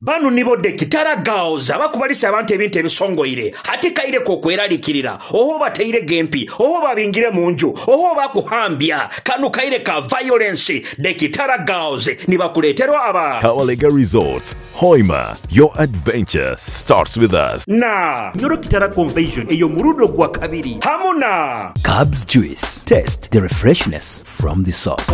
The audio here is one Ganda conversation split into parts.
Banu nibodde Kitara girls abakubalisa abantu ebintu ebisongoire ate kaire ko kweralikirira oho bateire gempi oho babingire munju oho bakuhambya kanu kaire ka violence de Kitara girls nibakuleterwa aba Kwegesa Resort Hoima, your adventure starts with us. Na Nyoro Kitara convention eyo murudo gwa kabiri hamuna Cubs juice, taste the refreshness from the source.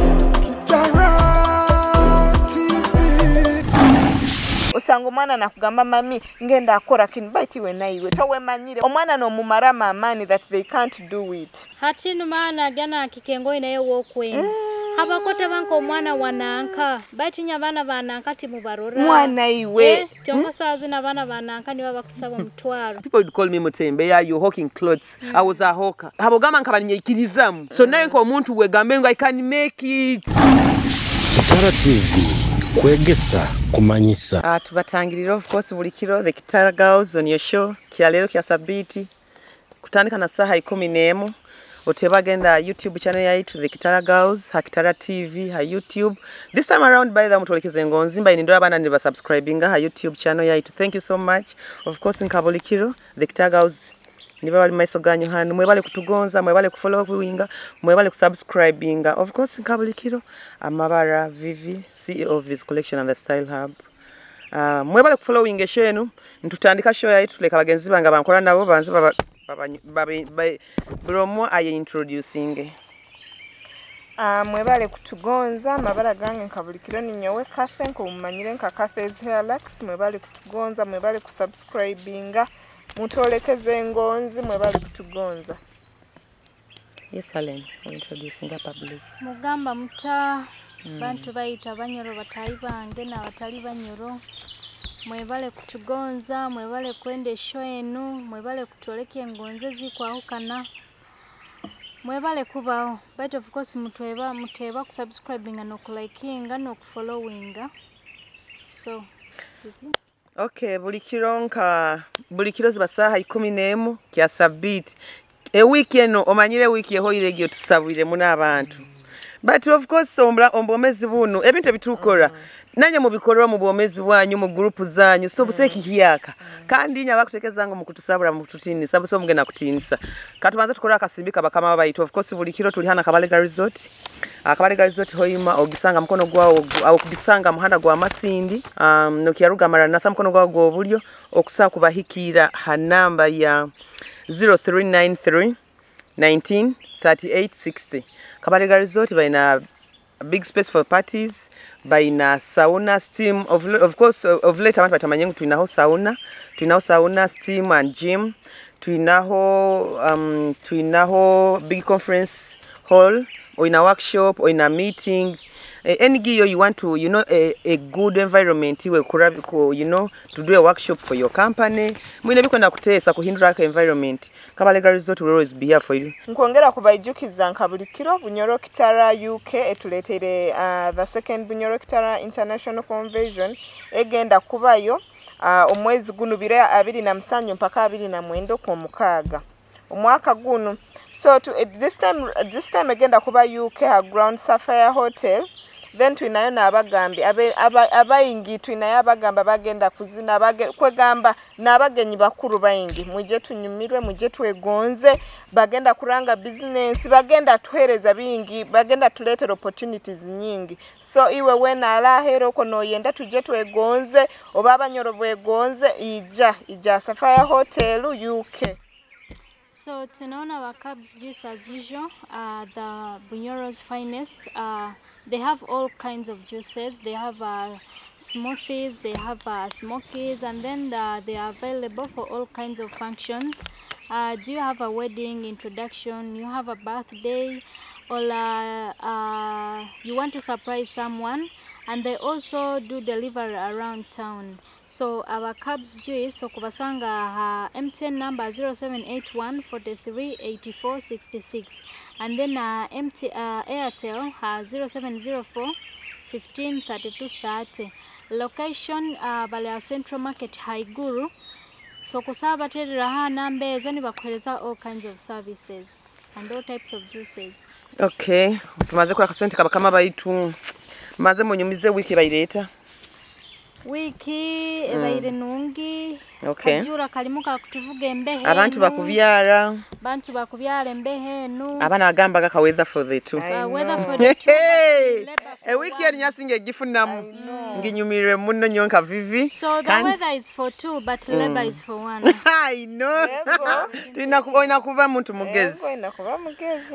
Osanga omwana nakugamba mami ngenda akora kinbite we naiwe towe manyire omwana no mumara mamani that they can't do it hati numana gana kikengo inaye wokwe habakota banko omwana wananka batinya bana bananka timubarora mwana iwe kyonko sazi na bana bananka niba bakusaba mutwaro. People would call me Mutembe, yeah, you hawking clothes. I was a hawker. Habogama Okw'Eikiririzamu. So now omuntu wegambengo I can make it. Kitara TV. Kwegesa, Kumanyisa. Tubatangirira of course buli kiro the Kitara girls on your show. Kialero kya sabiti. Kutandika na saha 11. Otebagenda YouTube channel yaitu the Kitara girls, ha Kitara TV, ha YouTube. This time around by the mutolekeze ngonzi mba indora bana ndiba subscribinga ha YouTube channel yaitu. Thank you so much. Of course nkabulikiro the Kitara girls niba bali maiso ganyu hanu mwebale kutugonza mwebale kufollowinga mwebale kusubscribinga of course nkabulikiro amabara Vivi CEO of his collection and the style hub mwebale kufollowinga show yenu ntutandika show yaitu leka bagenzi banga bankora nabo banze bromo aye introducing mwebale kutugonza amabara gange nkabulikiro ninyowe Kathe nkumanyire nka Kathe's Hairlax mwebale kutugonza mwebale kusubscribinga mutolekeze ngonzi mwebali kutugonza. Yes Helen, introducing the public. Mugamba muta bantu bayita banyoro batayi bange na batali banyoro mwebale kutugonza mwebale kwende show enu mwebale kutoleke ngonze zikwahukana mwebale kubaho but of course muteba kusubscribinga no kulikinga no kufollowinga so okay, buli kiro zibasaha 11 kya sabiti. E wiki eno omanyire wiki ehoire gyo tusabwire muna abantu. But of course ombomezi bunu ebintu bitukora. Nanye mu bikorwa mu bomezi bwanyu mu group zanyu so buseki hiyaka. Kandi nya bakutekezanga mu kutusabura mu kututini sabu so mugena kutinisa. Katubanza tukora akasimbika bakama bayitu of course buli kiro tuli hana Kwegesa Resort. Kwegesa Resort Hoima ogisanga mukono gwawo au kubisanga muhanda gwa Masindi no kiyaruga Maranatha mukono gwawo gwo bulyo okusa kubahikira ha namba ya 0393 19 38 60. Kwegesa Resort baina big space for parties, baina sauna, steam, of course of late abantu batamanyengu tuinaho sauna, steam and gym, tuinaho big conference hall, or in a workshop, or in a meeting. Any gear you want to, you know, a good environment, you know, to do a workshop for your company. Mwine bikwenda kutesa kuhindura ka environment. Kwegesa Resort will always be here for you. Nkwongera kubayijukiza nkabulikiro Bunyoro Kitara UK etuletere the second Bunyoro Kitara International Convention egenda kubayo omwezi guno bire 27 mpaka 29 ku mukaga omwaka guno. So this time agenda kuba UK ha Ground Sapphire Hotel. Then tuinayo na abagambi abayingi tuinayo abagamba bagenda kuzina kwegamba nabagenyi bakuru bayingi muje tunyumirwe muje twegonze bagenda kuranga business bagenda tuhereza bingi bagenda tuletera opportunities nyingi so iwe wena alahero kono yenda tuje twegonze obaba nyoro bwegonze ija Sapphire Hotel UK. So tunaona our Cubs juice as usual, the Bunyoro's finest. They have all kinds of juices. They have smoothies, they have smokies, and then they are available for all kinds of functions. Do you have a wedding, introduction, you have a birthday, or you want to surprise someone? And they also do delivery around town. So our Cubs juice okubasanga MTN number 0781 43 84 66 and then Airtel 0704 15 32 30. Location Balea Central Market Haiguru. So kusaba terera ha nambe ezani bakuhereza all kinds of services and all types of juices. Okay, tumaze kwa kasente kabakama bayitu maze munyumize wiki bayireta. Wiki ebaire nungi. Okay. Kajura kalimuka kutuvuga embehe. Abantu bakubyala. Bantu bakubyala embehe nu. Abana agamba ka weather for the two. Weather for the two. A weekend nyasinge gifunamu. Nginyumire muno nyonka vivi. So the weather is for two but labor is for one. I know. Tuina kuba muntu mugezi.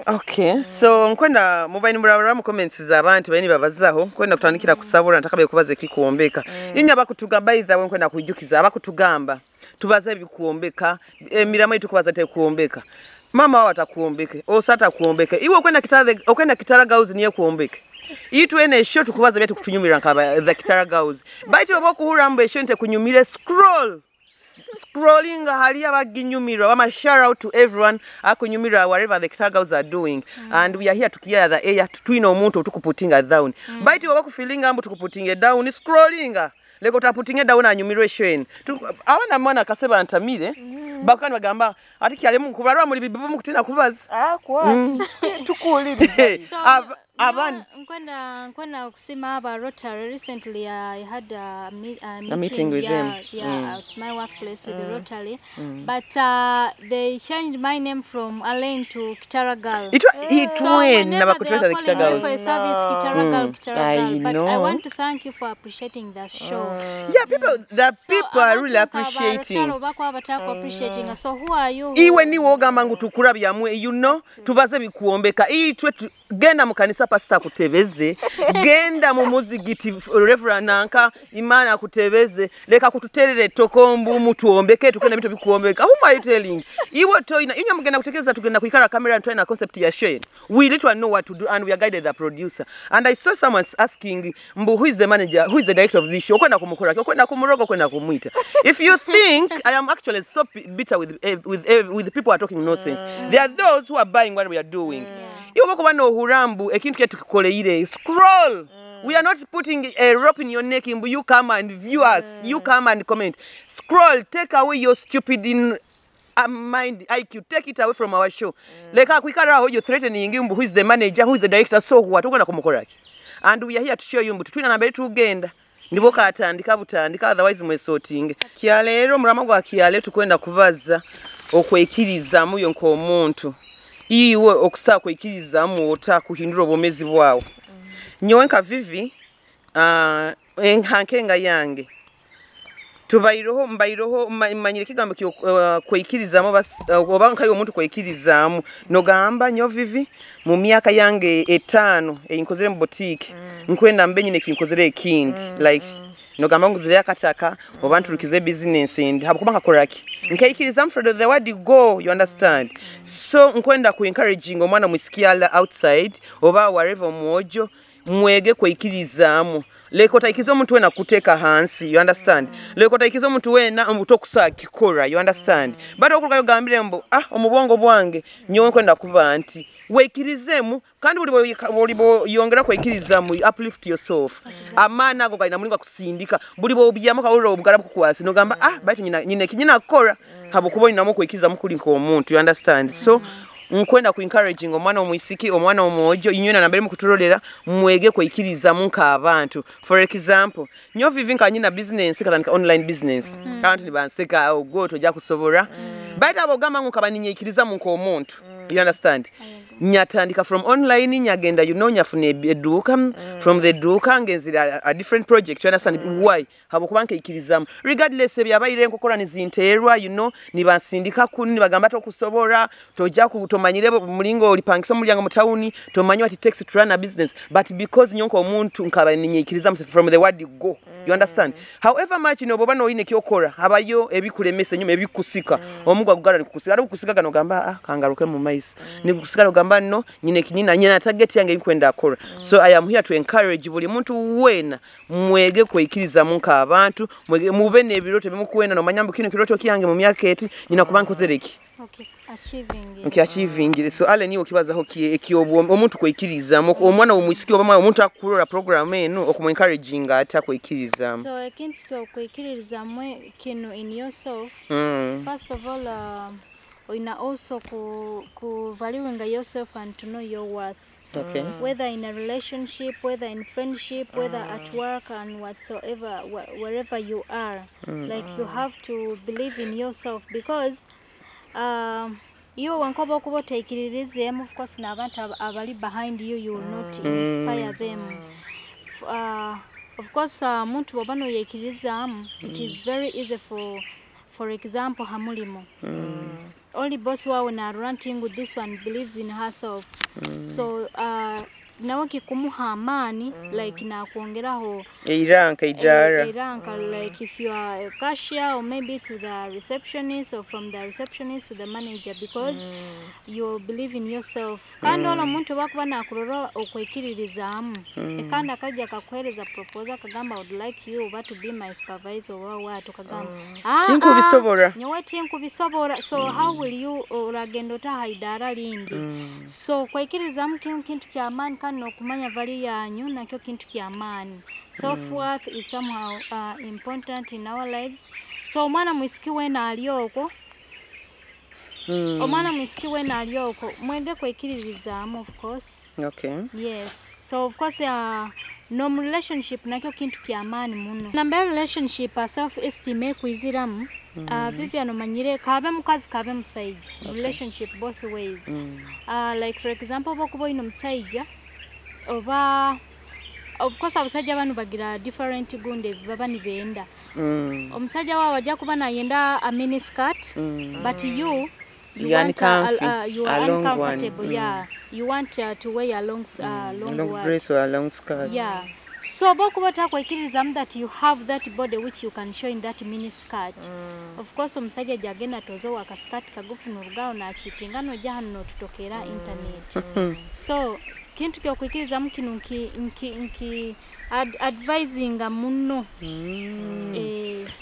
Okay. So nkwenda mubaini murabara mu comments za abantu bani babazaho nkwenda kutandikira kusabura natakabe kubaze kikuombeka. Inya bakutugamba iza nkwenda kujukiza abakutugamba. Tubaze bikuombeka emirama itukubaza te kuombeka. Mama wao atakuombeke osata kuombeke iwe kwenda Kitara Girls niye kuombeke itu ene show tukubaza bya tukutunyumira nkaba the Kitara Girls baiti obokuhurambe show nte kunyumire scrolling hali abaginyumira wama shout out to everyone akunyumira whatever the Kitara Girls are doing and we are here to hear the air twino omuntu tukuputinga down baiti obokufilinga ambu tukuputinga down scrolling leko taputinga down anyumirwe show abana mwana kaseba antamire bakani bagamba ati kyale mu kubarwa muri bibibu mukutina kubaza kwati tukuliriza Aban Nkwenda kusema aba Rotary recently I had a meeting with them at my workplace with the Rotary but they changed my name from Alain to Kitara Girl. It went never could the Kitara Girls. For a service Kitara Girl, but I want to thank you for appreciating the show. Yeah, people are really appreciating. So who are you? Iwe ni wogamba ngu tukurabya mwe you know tubaze bikuombeka itwe genda mu kanisa pastor kutebeze genda mu muzigiti reverend nanka imana kutebeze leka kututerere tokombu mutuombeke tukenda bitu bikuombeka who are you telling iwe toina inyo mugenda kutekeza tugenda kuikara camera and trying concept ya show we literally know what to do and we are guided the producer and I saw someone asking mbu who is the manager who is the director of this show kwenda kumukura kwenda kumurogo kwenda kumuita if you think I am actually so bitter with the people who are talking nonsense there are those who are buying what we are doing you bako no hurambu ekintu kye tukoleire scroll we are not putting a rope in your neck but you come and view us you come and comment scroll take away your stupid in mind IQ take it away from our show leka kwikara aho you threatening mbu who is the manager who is the director so what ukona kumukoraki and we are here to show you mbu twina nambere tugenda ndiboka atandika butandika otherwise mwesotinge kyalero murama gwa kyale tukwenda kubaza Okw'Eikiririzamu yonko omuntu iwe okusa Okw'Eikiririzamu otakuhindura obomezi bwawo nyowenka vivi enhankenga yange tubairoho mbairoho manyire kigambo kyo Okw'Eikiririzamu oba nkayo omuntu Okw'Eikiririzamu nogamba nyo vivi mu myaka yange 5 eyinkozere mu boutique nkwenda mbenyine kinkozere ekindi like nogamba nguzire akataka obantu lukize business and habukubanga koraki Okw'Eikiririzamu from the word go you understand so nkwenda ku encouraging omwana musikiala outside oba wherever mwojo mwege Okw'Eikiririzamu leko taikizo muntu wena kuteka hansi you understand leko taikizo muntu wena omutokusa kikora you understand bado okuruka gambire mbo omubongo bwange nyowe kwenda kuba anti Okw'Eikiririzamu kandi bulibo yongera Okw'Eikiririzamu uplift yourself amana ago gaina mulinga kusindika bulibo obyamo kawuro obugarabu kukwasi no gamba baitu nyine kinyina kora habukuboni namo Okw'Eikiririzamu kuli ko omuntu you understand so nkwenda ku encouraging omwana omwisiki omwana omwojo inyona nambere mukutulolera mwege Okw'Eikiririzamu nka abantu for example nyo vivi nka nyina business kala online business abantu ni banseka go toja kusobora baita abogamba nko kabaninye Okw'Eikiririzamu nko omuntu you understand nyatandika from online nyagenda you know nyafune eduka from the duka ngenzira a different project you understand why habokubanka Okw'Eikiririzamu regardless ebyabayire nkokora nizinterwa you know nibasindika kuni bagamba to kusobora toja kutomanyire mulingo olipangisa mulyango mutawuni tomanywa ati takes to run a business but because nyonko omuntu nkabaninye Okw'Eikiririzamu from the word go you understand however much no boba no ine kyokora habayo ebikulemese nyuma ebikusika omugwa kugara nikusika ari kusika kano gamba kangaruke mu maisi ni kusika gamba no nyine kinyina nyina target yange nkwenda akora so I am here to encourage buli muntu wena mwege Okw'Eikiririzamu nka abantu mwege mube nebiroto bimukuwena no manyambu kino kiroto kiyange mu myaka eti nyina kubanko zereki achieving so ale niwo kibaza hoki ekiobo omuntu Okw'Eikiririzamu omwana omwisiki oba omuntu akurora program eno okumu encouraging ata Okw'Eikiririzamu so ekintu Okw'Eikiririzamu kino in yourself first of all also ku valuing yourself and to know your worth Okay. Whether in a relationship, whether in friendship, whether at work and whatsoever, wherever you are. Like you have to believe in yourself because you wankoba okuba oteekiririzeemu, of course n'abantu abali behind you, you will not inspire them. Of course muntu bw'oba n'oyeekiririzaamu, it is very easy for example hamulimo. Only boss wawe na ranting with this one believes in herself. So nawe kikumuha amani like na kuongeraho iranka like if you are a cashier or maybe to the receptionist or from the receptionist to the manager because you believe in yourself. Kandi ola muntu bakuba nakurora Okw'Eikiririzamu ekanda kajja kakuhereza proposal kagamba would like you to be my supervisor or what kagamba tinkubisobora nyowe tinkubisobora. So how will you oragendo tahaidara lindi? So Okw'Eikiririzamu kintu ky'amani kandi okumanya value yanyu nakyo kintu ky'amani. Self-worth is somehow important in our lives. So omwana mwisiki wena alioko omwana mwisiki wena alioko mwege Okw'Eikiririzamu of course. Okay. Yes. So of course no relationship nakyo kintu ky'amani muno. Number relationship self-esteem kwiziramu Vivian omanyire kabe mukazi kabe musaija. Relationship both ways. Like for example bokuba ino musaija oba of course abasajja banu bagira different gunde baba ni benda. Omusajja wa wajja kuba na yenda a mini skirt but you want you are uncomfortable. Yeah, you want to wear a long dress or a long skirt. Yeah. So bokuba Okw'Eikiririzamu that you have that body which you can show in that mini skirt. Of course omusajja jagenda tozo waka skirt kagufu n'olugao na chitinga no jaha no tutokera internet. So kintu ky'Okw'Eikiririzamu kino nki advising muno.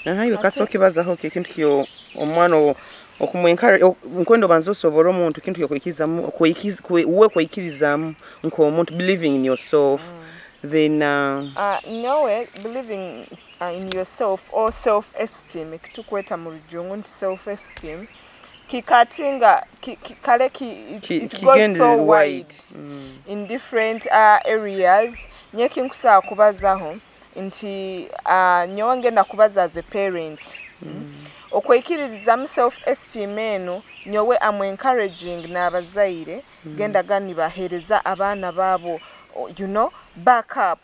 Hayo kasokibazaho kintu kyo omwana okumwenkara nkwendo banzo sobora omuntu kintu ky'Okw'Eikiririzamu Okw'Eikiririzamu nko omuntu believing in yourself. Then no believing in yourself or self-esteem kitukweta mu rujungu nti self-esteem kikatinga it goes so wide in different areas. Nyeki nkusa kubazaho nti nyowe ngenda kubaza as a parent. Okw'Eikiririzamu self-esteem eno nyowe am encouraging n'abazaire genda gani bahereza abaana babo you know backup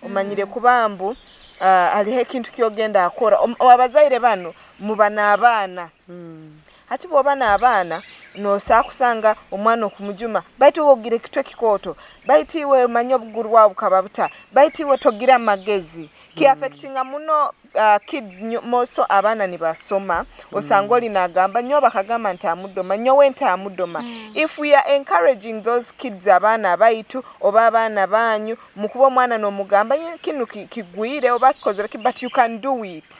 omanyire kubambu aliho ekintu kyogenda akora abazaire bano mubana abaana hati bw'obana abaana nosakusanga omwana okumujuma baiti wogire kitwe kikoto baiti we manyo buguru wa bukababuta baiti we togira magezi ki affectinga muno kids moso abaana ni basoma osangoli nagamba nyo bakagamba ntamudoma nyo wenta amudoma. If we are encouraging those kids abaana baitu oba abaana banyu mukuba omwana no mugamba kinu kigwire oba kikozera but you can do it.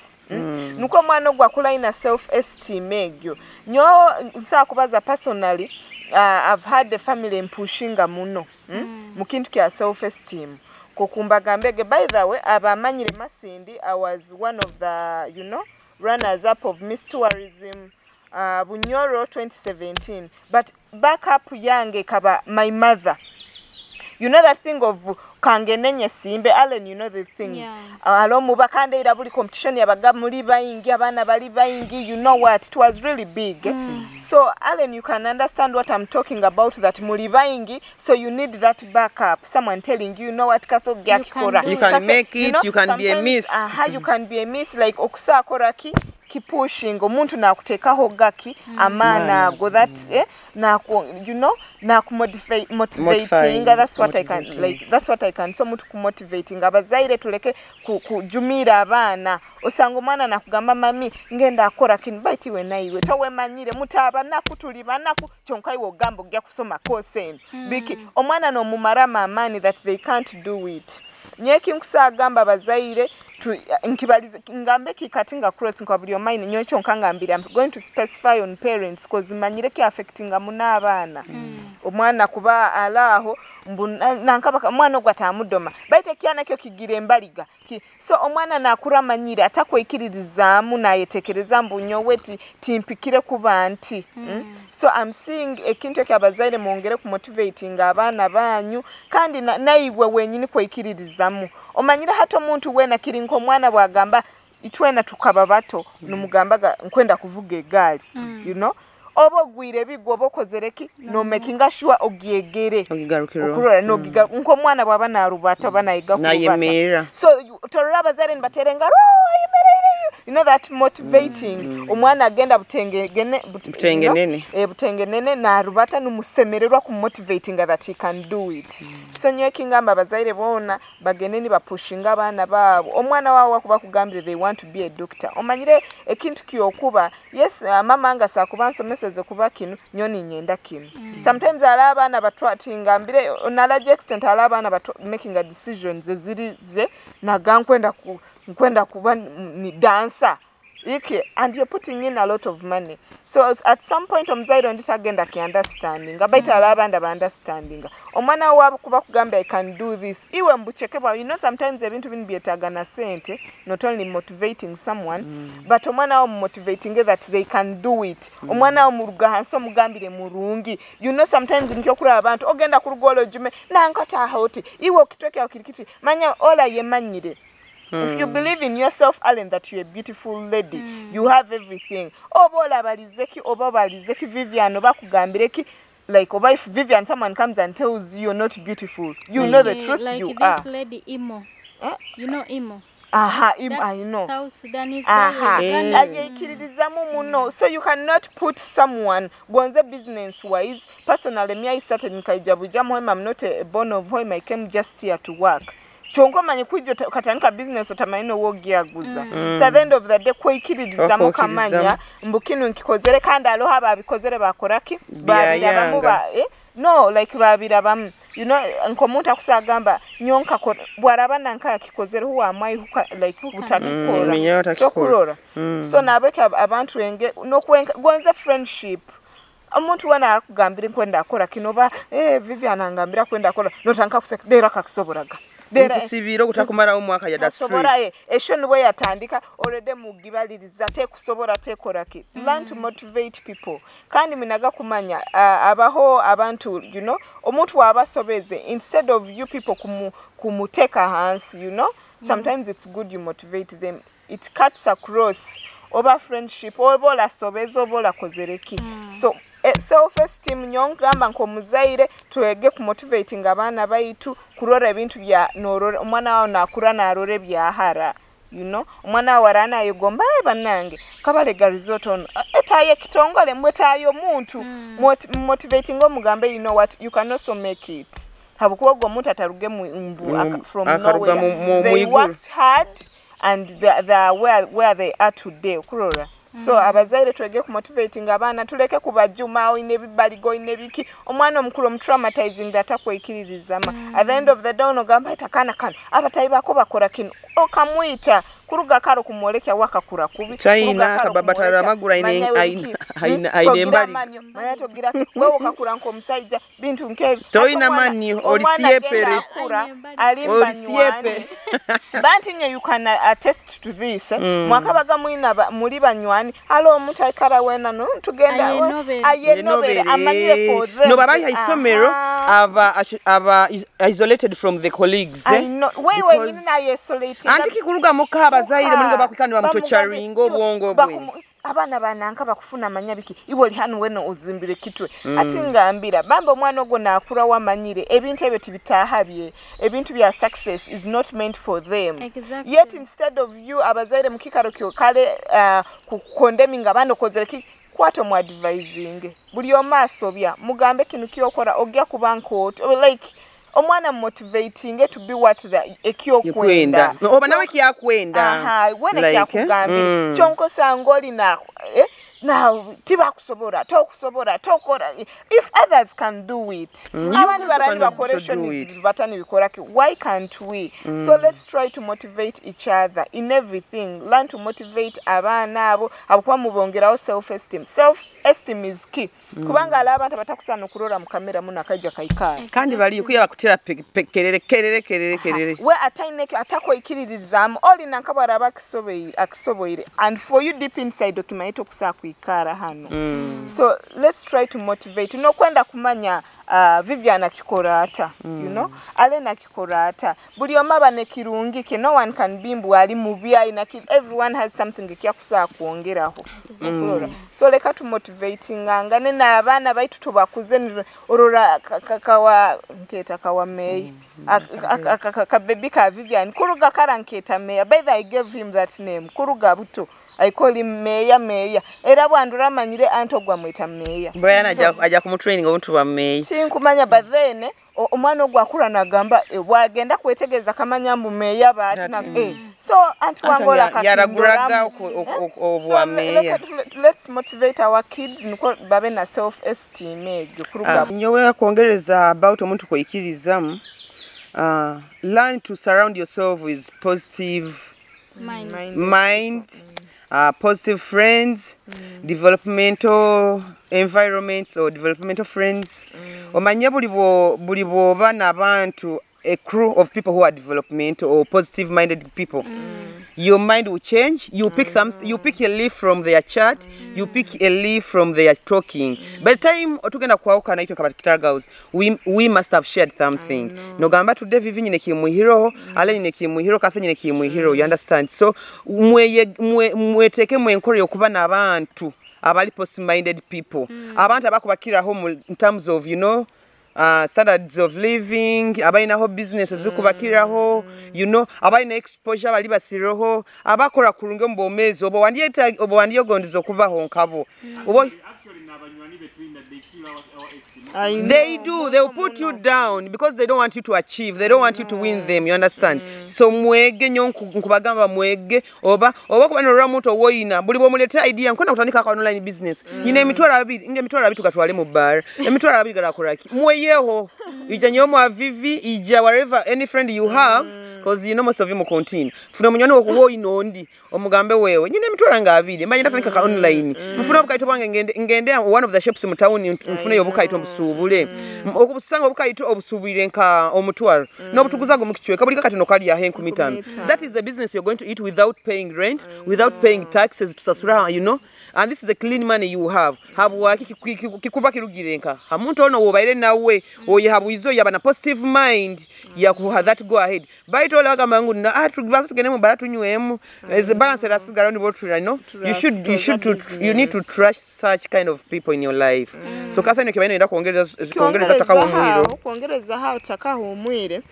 Nuko mwana gwakula ina self-esteem egyo nyo nsakubaza personally I've had the family pushinga muno mukintu kya self-esteem kokumbagambege. By the way abamanyire Masindi I was one of the runners up of Miss Tourism Bunyoro 2017 but backup yange kaba my mother. You know that thing of kangenenye simbe Allen, you know the things. Alo mubakande ira buli competition yabaga muri bayingi abana bali bayingi, you know what, it was really big. So Allen, you can understand what I'm talking about, that muri bayingi, so you need that backup, someone telling you know what katho gyakikora. You can make it, you can be a miss. You can be a miss like okusa koraki pushing omuntu nakutekaho gaki amana go that na na motivating. That's what I can like, that's what I can so mutu motivating abazaire tuleke kujumira abana osanga omwana nakugamba mami ngenda akora kin baiti we naiwe towe manyire mutaba nakutuliba naku chonkai wo gambo gya kusoma kosen biki omwana no mumarama amani that they can't do it. Nyeki nkusagamba abazaire nkibalize ngambe kikatinga cross nkabulyo mine nyocho nkangambira I'm going to specify on parents cause manyire ki affecting amuna abana omwana kuba alaho nankabaka mwana ogwatamudoma baite kyana kyo kigira embaliga so omwana nakura manyire atakwekiririzaamu nayetekereza mbunyo weti timpikire kuba nti so I'm seeing ekintu ekyabazaire mwongere ku motivating abaana banyu kandi nayiwe wenyini kwekiririzamu omanyire hata omuntu wena kirinko omwana bwagamba itwena tukaba bato numugamba nkwenda kuvuga egaali you know obo gwire bigobo kozereki no making sure ogiegere okurora no giga nko mwana bwaba narubata banayiga kubata so torora bazare nbaterenga you know that motivating omwana agenda butengenene narubata numusemererwa ku motivating that he can do it so nyekingamba bazaire bona bageneni bapushinga abana babo omwana wawo kuba kugambire they want to be a doctor omanyire ekintu kiyokuba yes mama anga sakubanso ze kuba kinu nyoni nyenda kinu sometimes alaba na batwatinga mbire on a large extent alaba na making a decision ze na nkwenda kuba ni dancer and you're putting in a lot of money so at some point omzairo nditagenda ki understanding abaita alaba and understanding omwana wabo kuba kugamba I can do this iwe mbuchekeba you know sometimes ebintu bini byetaga na sente not only motivating someone but omwana wa motivating that they can do it omwana wa muruga hanso mugambire murungi you know sometimes nkyo kuri abantu ogenda ku rugolo jume nankata hoti iwe okitweke akirikiti manya ola yemanyire. If you believe in yourself, Alan, that you're a beautiful lady, you have everything. Obola balizeki, oba balizeki Vivian, oba kugambireki. Like, oba if Vivian, someone comes and tells you you're not beautiful, you know the truth like you this lady Imo. You know Imo. Imo, I know. South Sudanese. Okw'Eikiririzamu muno. So you cannot put someone gonze business wise. Personally, me I started in Kaijabujamu. I'm not a born of home. I came just here to work. Chongo manyi kujo katanika business otamanino wogiaguza so at the end of the day Okw'Eikiririzamu kamanya mbukinu nkikozere kandi aloha babikozere bakoraki babirabamu no like babirabamu you know nkomuntu akusagamba nyonka bwaraba nanka yakikozere huwa amai like utakikora so kurora so nabeka abantu enge no gwenze friendship omuntu wana akugambira kwenda akora kinoba Vivian angambira kwenda akora notanka kusekdera kakisobораga kusibiro kutakumara umwaka ya that's sobora esho niwe yatandika already mugibaliriza te kusobora te koraki learn to motivate people kandi minaga kumanya abaho abantu you know omuntu wabasobeze instead of you people kumuteka hands you know sometimes it's good you motivate them it cuts across over friendship obola sobeze obola kozereki so self-esteem nyongamba nkomuzaire tuwege kumotivating abana baitu kurora ebintu bya norore omwana wawo nakura narore byahara you know omwana warana yegomba banange kabalega resort on etaye kitongole mwetayo muntu motivating omugambe you know what you can also make it habukuwa go muntu ataruge mbu from nowhere they worked hard and they are where they are today kurora so abazaire twege ku motivating abana tuleke kubajuma o inebibaligo inebiki omwana omukuru omtraumatizing data Okw'Eikiririzama at the end of the day no gamba itakana abatayiba ko bakora kino okamwita kuruga karo kumolekya wakakura kubi China kababatara magura ine embali manya togira wewe okakura nko musaija bintu nke toina mani olisiepere alimbanywane bantinyo you can attest to this mwakabaga mwina muri banywani alo omuntu akara wena no tugenda ayenobere amanire for them no baba isomero aba isolated from the colleagues wewe nyina isolated antiki kuruga mukaba zaire mulingo bakwikandi bamutocharingo bwongo bwe abana bananka bakufuna amanyabiki iboli hano weno uzimbire kitwe ati ngambira bambo mwana ogo nakura wamanyire ebintu ebyo tibitahabye ebintu bya success is not meant for them yet instead of you abazaire mukikaro kyo kale condemning abana kozereki kwato mu advising buli omasobya mugambe kinu kiyokora ogya kubanko like omwana motivating to be what the ekyokwenda oba nawe kyakwenda wena kyakugambira chonko sangoli na now tibakusobora tokusobora tokora. If others can do it, abantu barani bakoresha batani bikora ki, why can't we? So let's try to motivate each other in everything. Learn to motivate abana abo abukwa mubongeraho self esteem is key. Kubanga abantu batakusana kurora mu kamera munakaja kaikara kandi bali kuya bakutira kerere we ataineke Okw'Eikiririzamu oli nankabara akisoboire and for you deep inside okimaito kusakwikara hano. So let's try to motivate no kwenda kumanya Viviana kikorata, you know, Alena kikorata. Buli omaba ne kirungi ke, no one can be mbwali mubia ina everyone has something kyakusa kuongeraho. So leka tu motivating ngane na abana baitu tubakuze orora kakawa nketa kawa mei ka baby ka Vivian kuruga karanketa mei. By the I gave him that name kuruga buto. I call him Meya. Era bwandura manyire antogwa mwita Meya. Brian aja kumu training omuntu wa Meya. Sinkumanya badhene omwana ogwakula nagamba wagenda kwetegeza kamanya mbu Meya bati na so antu wangola yaraguraga obwa Meya. Let's motivate our kids niko babe na self esteem kuruga. Nyowe kuongereza about omuntu Okw'Eikiririzamu. Learn to surround yourself with positive mind. Positive friends, developmental environments or developmental friends. Omanya bulibo bana abantu a crew of people who are developmental or positive minded people. Your mind will change. You pick something. You pick a leaf from their chat. You pick a leaf from their talking. By the time otugenda kwauka na ito kabati Kitara girls, we must have shared something. No gamba today Vivi nyine kimuhiro, ale nyine kimuhiro, kase nyine kimuhiro. You understand? So mweteke mwenkore yokuba na abantu abali positive minded people. Abantu abakubakira home in terms of standards of living, abaina ho businesses zikubakiraho, abaina exposure bali basiroho, abakora kurunge mbomezi obo wandiye gondizo kubaho nkabo. They do. They will put you down because they don't want you to achieve. They don't want you to win them. You understand? So mwege nkubagamba mwege oba kuba no muntu woyina buli bomuleta idea nkona kutandika ka online business. Nyine emitwala abiri emitwala abiri tukatwale mu bar. Emitwala abiri garakoraki. Mweyeho ija nyomo avivi ija wherever any friend you have because most of you continue. Funa munyoni woyina ondi omugambe wewe. Nyine emitwala ngabiri. Manje natandika ka online. Mfuna bukaito bange ngende one of the shops mu town mfuna yobukaito obusubule okubusanga obukaito obusubire nka omutwaro nobutuguzago mukichweka buli kakati nokali ya 10 that is the business you're going to eat without paying rent, without paying taxes to sasura, and this is the clean money you have habwaki kikuba kirugirenka hamuntu ono wobaire nawe oye habuizo yabana positive mind ya ku that go ahead baito laga mangu na tubaza tugene mu baratu nywemu as a balance rasigara ni botu you need to trust such kind of people in your life. So kasa nikibaino enda kuongereza hao takahumwire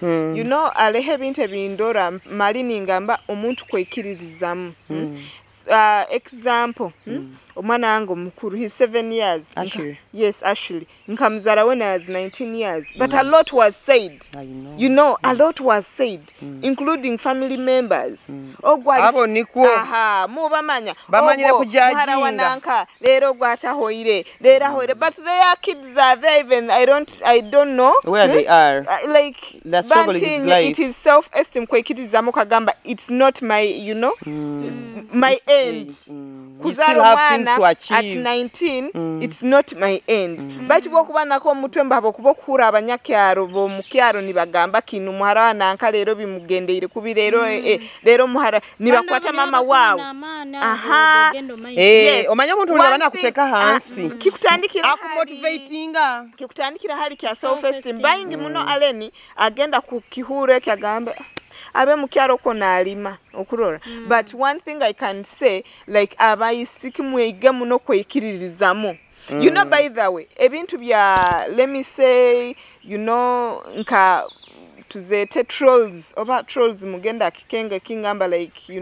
alehe binte bindora malini ngamba omuntu Okw'Eikiririzamu. Example omwana wangu mukuru he's 7 years. Ashley. Yes, Ashley nkamzara when I was 19 years but a lot was said. A lot was said including family members. Abo nikwo mubamanya bamanyire kujajinga muhara wananka lero gwatahoire but their kids are there even I don't know where they are like that's it is self esteem Okw'Eikiririzamu kagamba it's not my my end. Kuzaro mwana at 19 it's not my end. But bokuba nako omutwe mbabo kubokura abanyakyaro bo mukyaro nibagamba kinu muhara wananka lero bimugendeire kubirero lero muhara nibakwata mama wao. Omanya omuntu uli abana kuteka hansi kikutandikira akumotivatinga kikutandikira hali kya self esteem bayingi muno aleni agenda ku kihure kyagambe abe mukyaro ko nalima okurora. But one thing I can say like abayisiki mwege muno Okw'Eikiririzamu. By the way ebintu bya let me say nka tuzete trolls mugenda kikenga kingamba like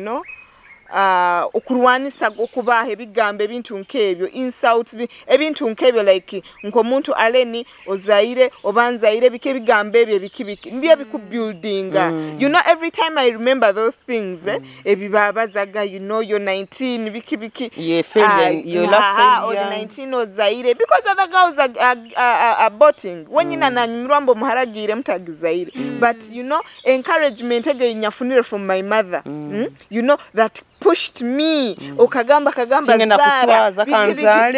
okulwanisa okuba ebigambo ebintu nkebyo insults ebintu nkebyo like nkomuntu aleni ozaire obanzaire bike bigambo ebyo bikibiki mbye bikubuildinga you know every time I remember those things ebibabazaga you know you're 19 bikibiki you love or 19 ozaire because other girls are botting when you na nyumrambo muharagire mutagizaire but you know encouragement again nyafunire from my mother you know that pushed me okagamba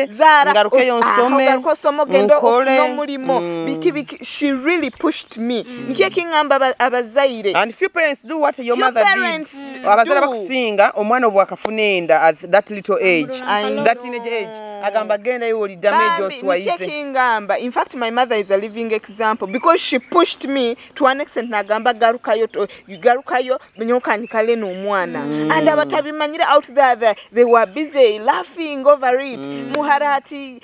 Zara ngaruke yonsome ngaruko somo gendo no mulimo biki she really pushed me nkiye kingamba abazaire and few parents do what your mother did abazara bakusinga omwana obwakafunenda at that little age that teenage age agamba genda you will damage oswaize kingamba in fact my mother is a living example because she pushed me to an extent nagamba garukayo nyokanikale no mwana and abatabi manyira out there they were busy laughing over it muharati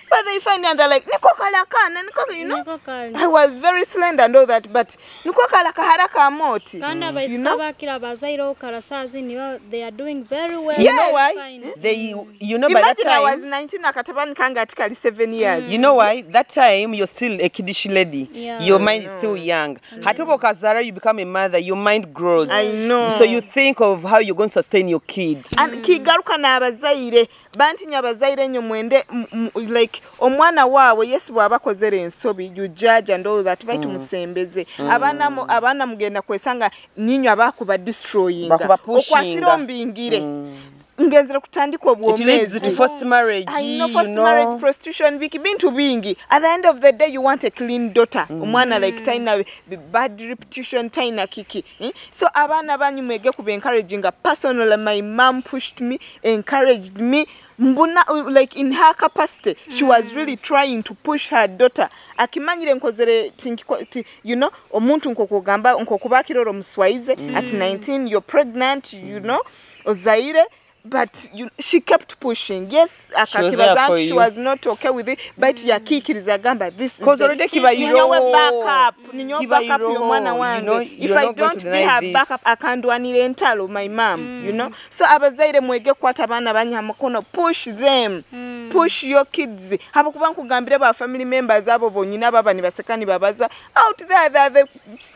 but they find and they're like nikokalakana you know I was very slender and all that but nikokalaka haraka moti kana baiskaba kila bazairo karasazi they are doing very well you know why they you know by that time I was 19 akatabani kanga atikali 7 years you know why that time you're still a kiddish lady your mind is still young hatobo kazara you become a mother your mind grows I know so you think of how you're going to sustain your kids and kigaruka na abazaire banti nyabazaire nyo mwende like omwana wawe yes bwabakozere ensobi you judge and all that baitu musembeze abana mugenda kwesanga ninyo abakuba destroying okwasiro mbingire ngenzera kutandikwa bwomezi to forced marriage I know forced marriage prostitution biki bintu bingi at the end of the day you want a clean daughter omwana like taina bad reputation taina kiki so abana banyu mwege kuba encouraging personally my mom pushed me encouraged me mbuna like in her capacity she was really trying to push her daughter akimanyire nkozere you know omuntu nkokugamba nkokubakiroro muswaize at 19 you're pregnant you know ozaire but she kept pushing yes akakibazangu she was not okay with it but Yakikirizamu this because already kibayiro backup yo mwana wange if I don't be her backup akandwanire entalo my mom you know so abazaire mwege kwata abana banyamakono push them push your kids habo kubanku gambire ba family members abo bonyina baba ni basekani babaza out there the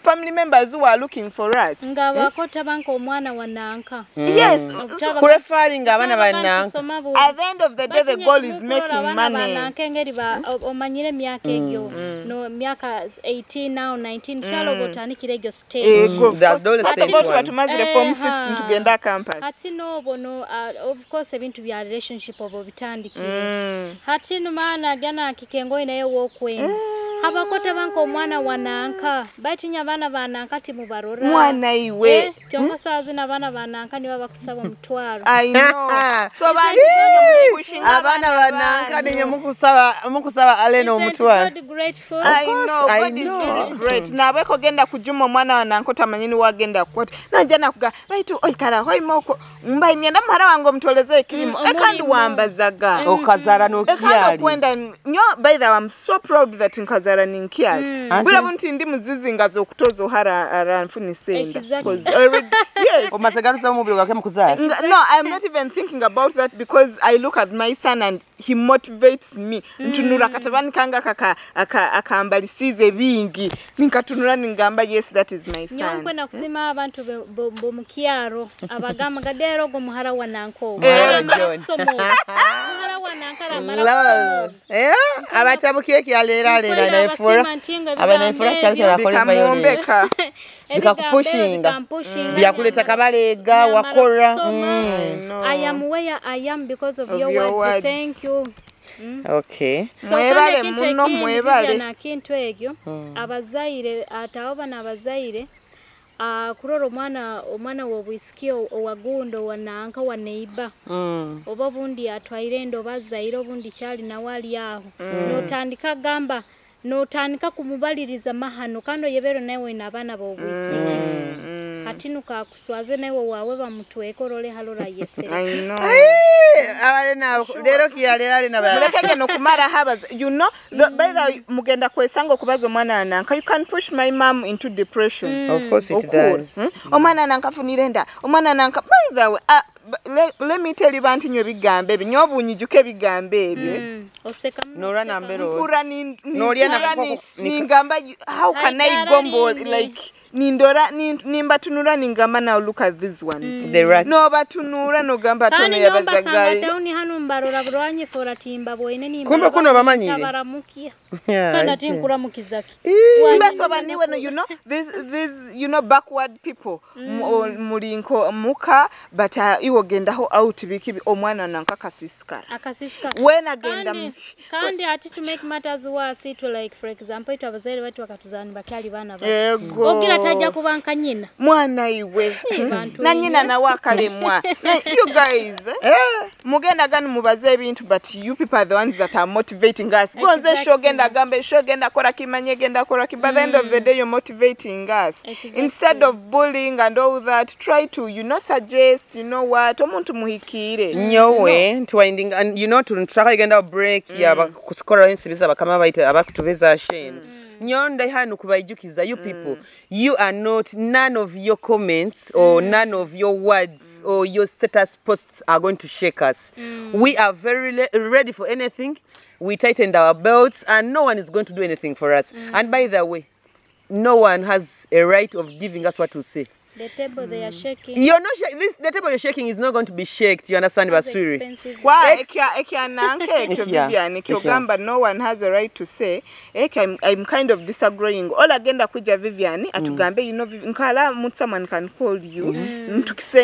family members who are looking for us ngabakota banko omwana wananka yes kurefaring abana bananka at the end of the day the goal is making money ngeri ba omanyire myaka egyo no myaka 18 now 19 shalo botanikire egyo stage the adolescent one tumazire form 6 tugenda campus ati no bono of course ebintu bya relationship obo bitandikire hati no mana gana kikengo inaye wokwenu habakota banko omwana wananka batinya bana bananka timubarora mwana iwe kyonko sazi na bana bananka niba bakusaba mutwaro I know so bani mushinga abana bananka ninyo mukusaba aleno mutwaro I know God is great nawe kogenda kujuma mwana wananka tamanyini wagenda kwata najana kuga baitu oikara hoimoko mbaye nyenda mara wango mtoleze kilimo ekandi wambazaga okazara no kiyali kwenda nyo by the way I'm so proud that nkazara ninkiali bula bunti ndi muzizinga zo kutozo hara mfuni senda yes omasagaru sa mubiro gake mukuzara no I'm not even thinking about that because I look at my son and he motivates me ntunura katabani kanga akambalisize bingi ninkatunura ningamba yes that is my son nyongwe nakusima abantu bo mukiaro abagama gadero go muhara wananko somo muhara wanankara mara abatabukiye kyalera na efora abana efora kyalera kole violence bikakupushinga byakuleta kabalega wakora I am where I am because of your words. Thank you. Okay. Mwebale muno mwebale na kintu egyo abazaire ataoba na abazaire kuroro omwana wobwisikio owagundo wananka waneiba oba bundi atwaire ndo bazaire obundi cyali na wali aho notandika gamba notandika kumubaliriza mahano kando yebero nawe nabana bobwisiki hatinuka kuswaze nawe wawe bamutweko role halora yese I know abale na lero kiyalera na ba mulekege no kumara habaza you know by the mugenda kwesango kubaza omwana nanka you can push my mom into depression of course it does omwana nanka funirenda omwana nanka by the way let me tell you bantu nyo bigambe ebyo bunyijuke bigambe ebyo Nora nambero mpura ni ngamba how can I gombo like nindora nimba tunura ningamba now look at these ones no batunura no gamba tono yabazagai tauni hanu mbarora burwanye fora timba boine nimba kumbe kuno bamanyire baramukia kana tinkura mukizaki mbaso baniwe no this you know backward people mulinko muka but iwogendaho out bikibi omwana nankakasiskara when agenda kandi ati to make matters worse to like for example it abazere batu wakatuzani bakali bana ba ogira tajja kubanka nyina mwana iwe na nyina na wakalemwa you guys mugenda gani mubaze ebintu but you people are the ones that are motivating us gonze shogenda gambe shogenda kora kimanye genda kora by the end of the day you're motivating us instead of bullying and all that try to suggest what omuntu muhikire nyowe twinding and to try agenda break ya bakusikora insibiza bakama baita abakutubeza shame nyonda hanu kubayijukiza you people you are not none of your comments or none of your words or your status posts are going to shake us we are very ready for anything we tightened our belts and no one is going to do anything for us and by the way no one has a right of giving us what to say. The table they are shaking. You're not the table you're shaking is not going to be shaked. You understand, Basuri? Why? Vivian, no one has a right to say. I'm kind of disagreeing. All agenda kuja Vivian, atugambe, someone can call you.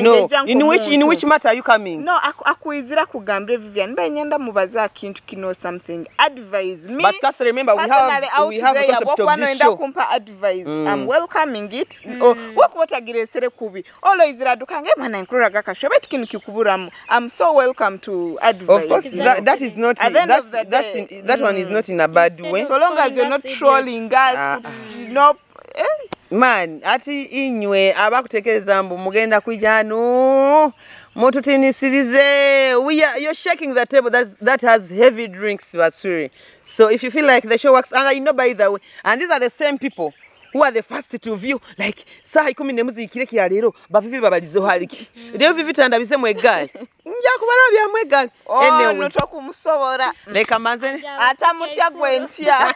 No. In which matter are you coming? No, akuizira kugambe Vivian. Ba nyenda mubaza kintu kino something. Advise me. But just remember, we have a concept of this show. Advise. I'm welcoming it. What sere kubi always radukange mana nkurura gakasho betkintu kikuburamu I'm so welcome to advice. Of course that is not that one is not in a bad way so long as you're not trolling us man ati inywe abakutekereza mbu mugenda kwijano mututinisirize you're shaking the table that has heavy drinks Basuri. So if you feel like the show works and by the way and these are the same people who are the first to view like saha 10 muzikire kya lero bavivi babalizo haliki leo vivi tanda bise mwegali njya kubara bya mwegali no tokumusobora leka manze ata mutya gwentya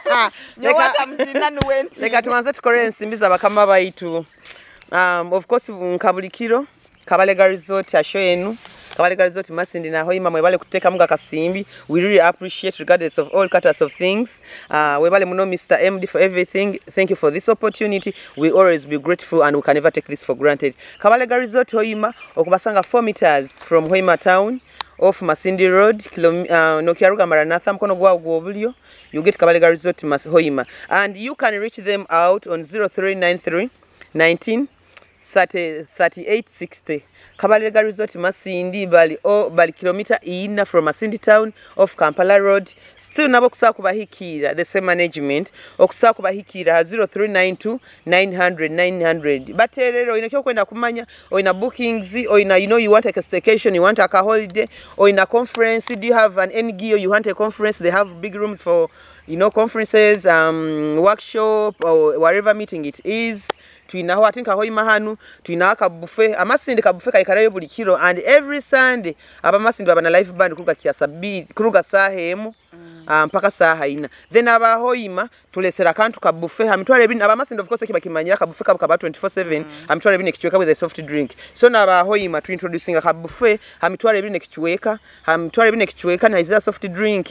nyota mtina nuwenti leka tumanze tukore ensimbiza bakama baitu of course nkabulikiro Kabalega Resort asho yenu Kabalega Resort Masindi na Hoima mwebale kuteka mga kasimbi. We really appreciate regardless of all cutters of things. Webale muno Mr. MD for everything. Thank you for this opportunity. We always be grateful and we can never take this for granted. Kabalega Resort Hoima okubasanga 4 meters from Hoima town off Masindi Road Nokiaruga Maranatha mkono gwa gwobulyo. You get Kabalega Resort Hoima and you can reach them out on 0393 19 3860 Kabalega Resort Masindi bali kilometer ina from Masindi town off Kampala Road. Still nabo kusa kubahikira the same management okusa kubahikira 0392 900 baterero inakyo kwenda kumanya or ina bookings or ina you want a staycation, you want a holiday or in a conference. Do you have an NGO, you want a conference? They have big rooms for conferences, workshop or whatever meeting it is. Tuina ho atinka ho imahanu tuina ka buffet amasindi ka buffet kaikarayo buli kilo and every Sunday aba masindi baba na live band kuruga kiasabidi kuruga sahemu mpaka saha ina then aba hoima tulesera kantu ka buffet hamitwale bin aba masindi of course kiba kimanyira ka buffet ka 24/7 hamitwale bin kichweka with a soft drink so na aba hoima to introducing ka buffet hamitwale bin kichweka na izira soft drink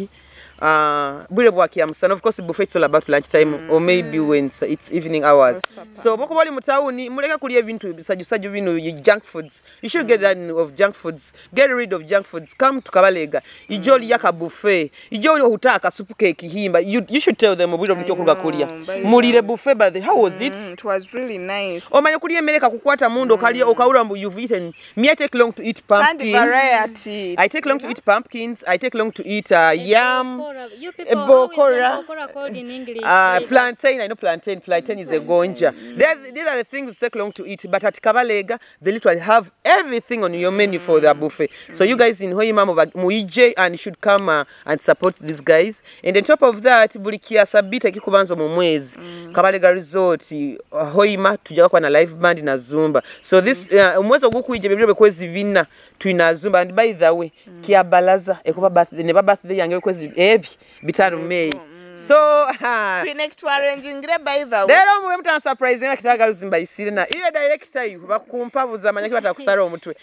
bure bwaki amsana of course buffet is all about lunch time or maybe when it's evening hours so boko bali mutauni muleka kulia bintu bisaju bino junk foods. You should get that of junk foods, get rid of junk foods. Come to Kabalega ijoli yaka buffet ijoli hutaka supu cake himba you should tell them obwiro mutyo kuruga kulia mulire buffet but how was it? It was really nice. Omanya kulia meleka kukwata mundo kalia okaura mbu you've eaten. Me I take long to eat pumpkin and variety. I take long to eat pumpkins. I take long to eat yam. You people, Bokora. Bokora called in English? Plantain, I know plantain. Plantain is a gonja. These are the things that take long to eat, but at Kabalega, they literally have everything on your menu for the buffet. So you guys in Hoima Muije and should come and support these guys. And on top of that, Bulikia Sabita Kikubanzo Mumwezi, Kabalega Resort, Hoima, tujawa kwa na live band na Zumba. So this, umwezo guku ije bebile kwezi vina tuina Zumba. And by the way, Kia Balaza, ekuba birthday, neba birthday yange kwezi ebi, bitanu May. So, Twinek to arranging by the way. There are women surprising like Kitara by Sirena. You director you, Bakumpa was a manaka Takusaro Mutwe.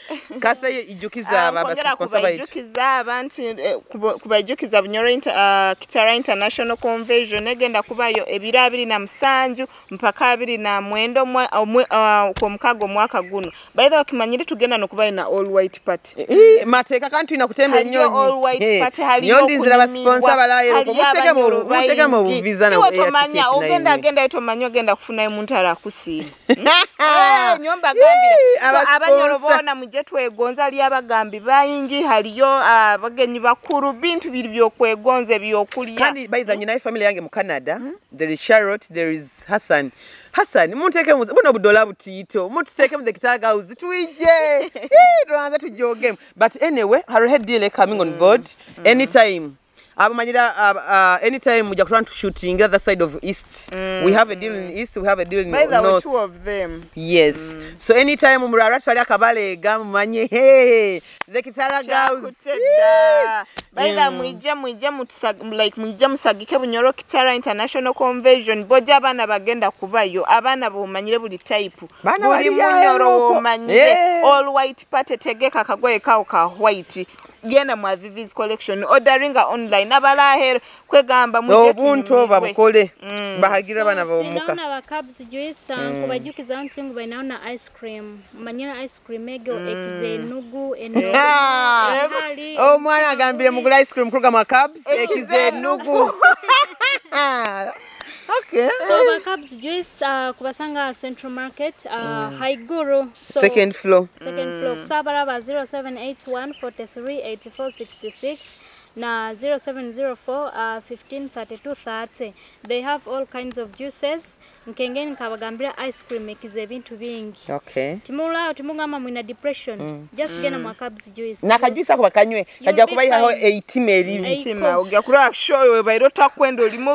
Catha Ijukiza, Ijukiza, Kubajukiza, Kitara International Convention, again, Kubayo, Ebirabi na Msanju, Mpakabiri na Mwendo, Komkago Mwaka Gunu. By the way, Kumanyisa together no kuba na all white party. Mateka country na kutembe nyonyi. All white party, Nyondi zira sponsor balayo ko Tegamo visa na ticket ogenda agenda itomanyo ogenda kufuna omuntu arakusira nyomba gambira abanyorobona muje twegonza ali abagambi bayingi haliyo abagenyi bakuru bintu biri byokwegonze byokulya kandi by the nyina family yange mu Canada there is Charlotte, there is Hassan munteke muze buno budola butito mututeke mu the Kitara house tuije tuanza tujoge but anyway her head deal coming on board anytime anytime we are trying to shooting the other side of East. We have a deal in East, we have a deal in North. By the way, two of them. Yes. So anytime umurara twali akabale gamanye hey the Kitara girls. By the mwije musagike bunyoro Kitara International Convention boja abana bagenda kubayo abana bomanyire buli type. Buli munyoro bomanyire all white party tegeka kagwe kawo ka white. Gena mwa Vivi's collection orderinga online abalahere kwegamba muje obuntu babukole bahagira bana bomuka naona bakabs juice kubajukiza antingu banaona ice cream manyina ice cream ego ekize nugu eno mwana agambire mugula ice cream kuruga makabs ekize nugu Okay. So bakabs juice kubasanga Central Market Haiguru so second floor Sabaraba 0781 43 8466 na 0704 153230. They have all kinds of juices. Nkengeni kabagambira ice cream ekize bintu bingi. Okay. Timunga ama mwina depression. Just gena makabs juice. Nakajuisa kwa kanywe. Kaja kubayi hao 80 ml. 80 ugia kura show bairota kwendo limo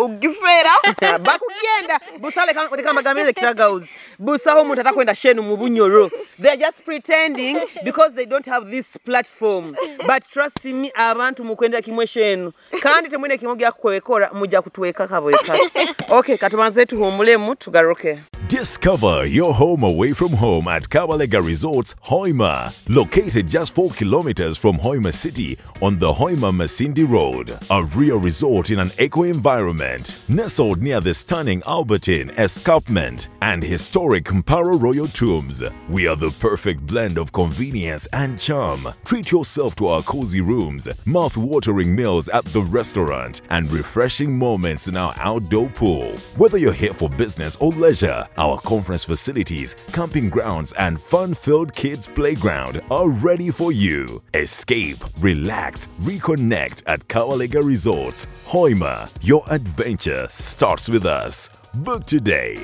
ugifera. Bakugienda busale kama gamile Kitara house. Busaho muntu atakwenda shenu mu bunyoro. They are just pretending because they don't have this platform. But trust me abantu mukwenda kimwe shenu. Kandi temwene kimogi yakwekora muja kutuweka kaboeka. Okay, katumanze tuhumulemu tugaruke. Discover your home away from home at Kabalega Resorts, Hoima, located just 4 kilometers from Hoima City on the Hoima-Masindi Road. A real resort in an eco-environment, nestled near the stunning Albertine Escarpment and historic Mparo Royal Tombs. We are the perfect blend of convenience and charm. Treat yourself to our cozy rooms, mouth-watering meals at the restaurant, and refreshing moments in our outdoor pool. Whether you're here for business or leisure, our conference facilities, camping grounds, and fun-filled kids' playground are ready for you. Escape, relax, reconnect at Kabalega Resorts, Hoima. Your adventure starts with us. Book today.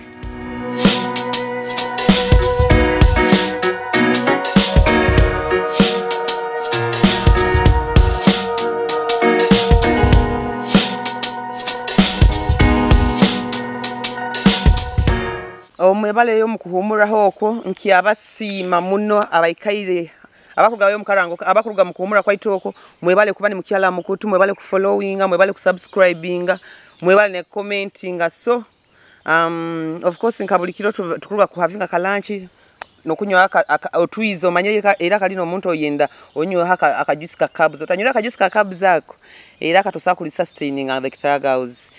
Omwebale yo mukuhumura hoko nki abasima muno abayikaire abakugayo mukarango abakuruga mukuhumura kwa itoko mwebale kubani mukyala mukutu mwebale ku followinga mwebale ku subscribinga mwebale ne commentinga so of course nkabulikiro tukuruga ku havinga kalanchi nokunywa otwizo manyira era kalino omuntu oyenda onywa haka akajusika kabs otanyura akajusika kabs zako era katusaku sustaining the Kitara house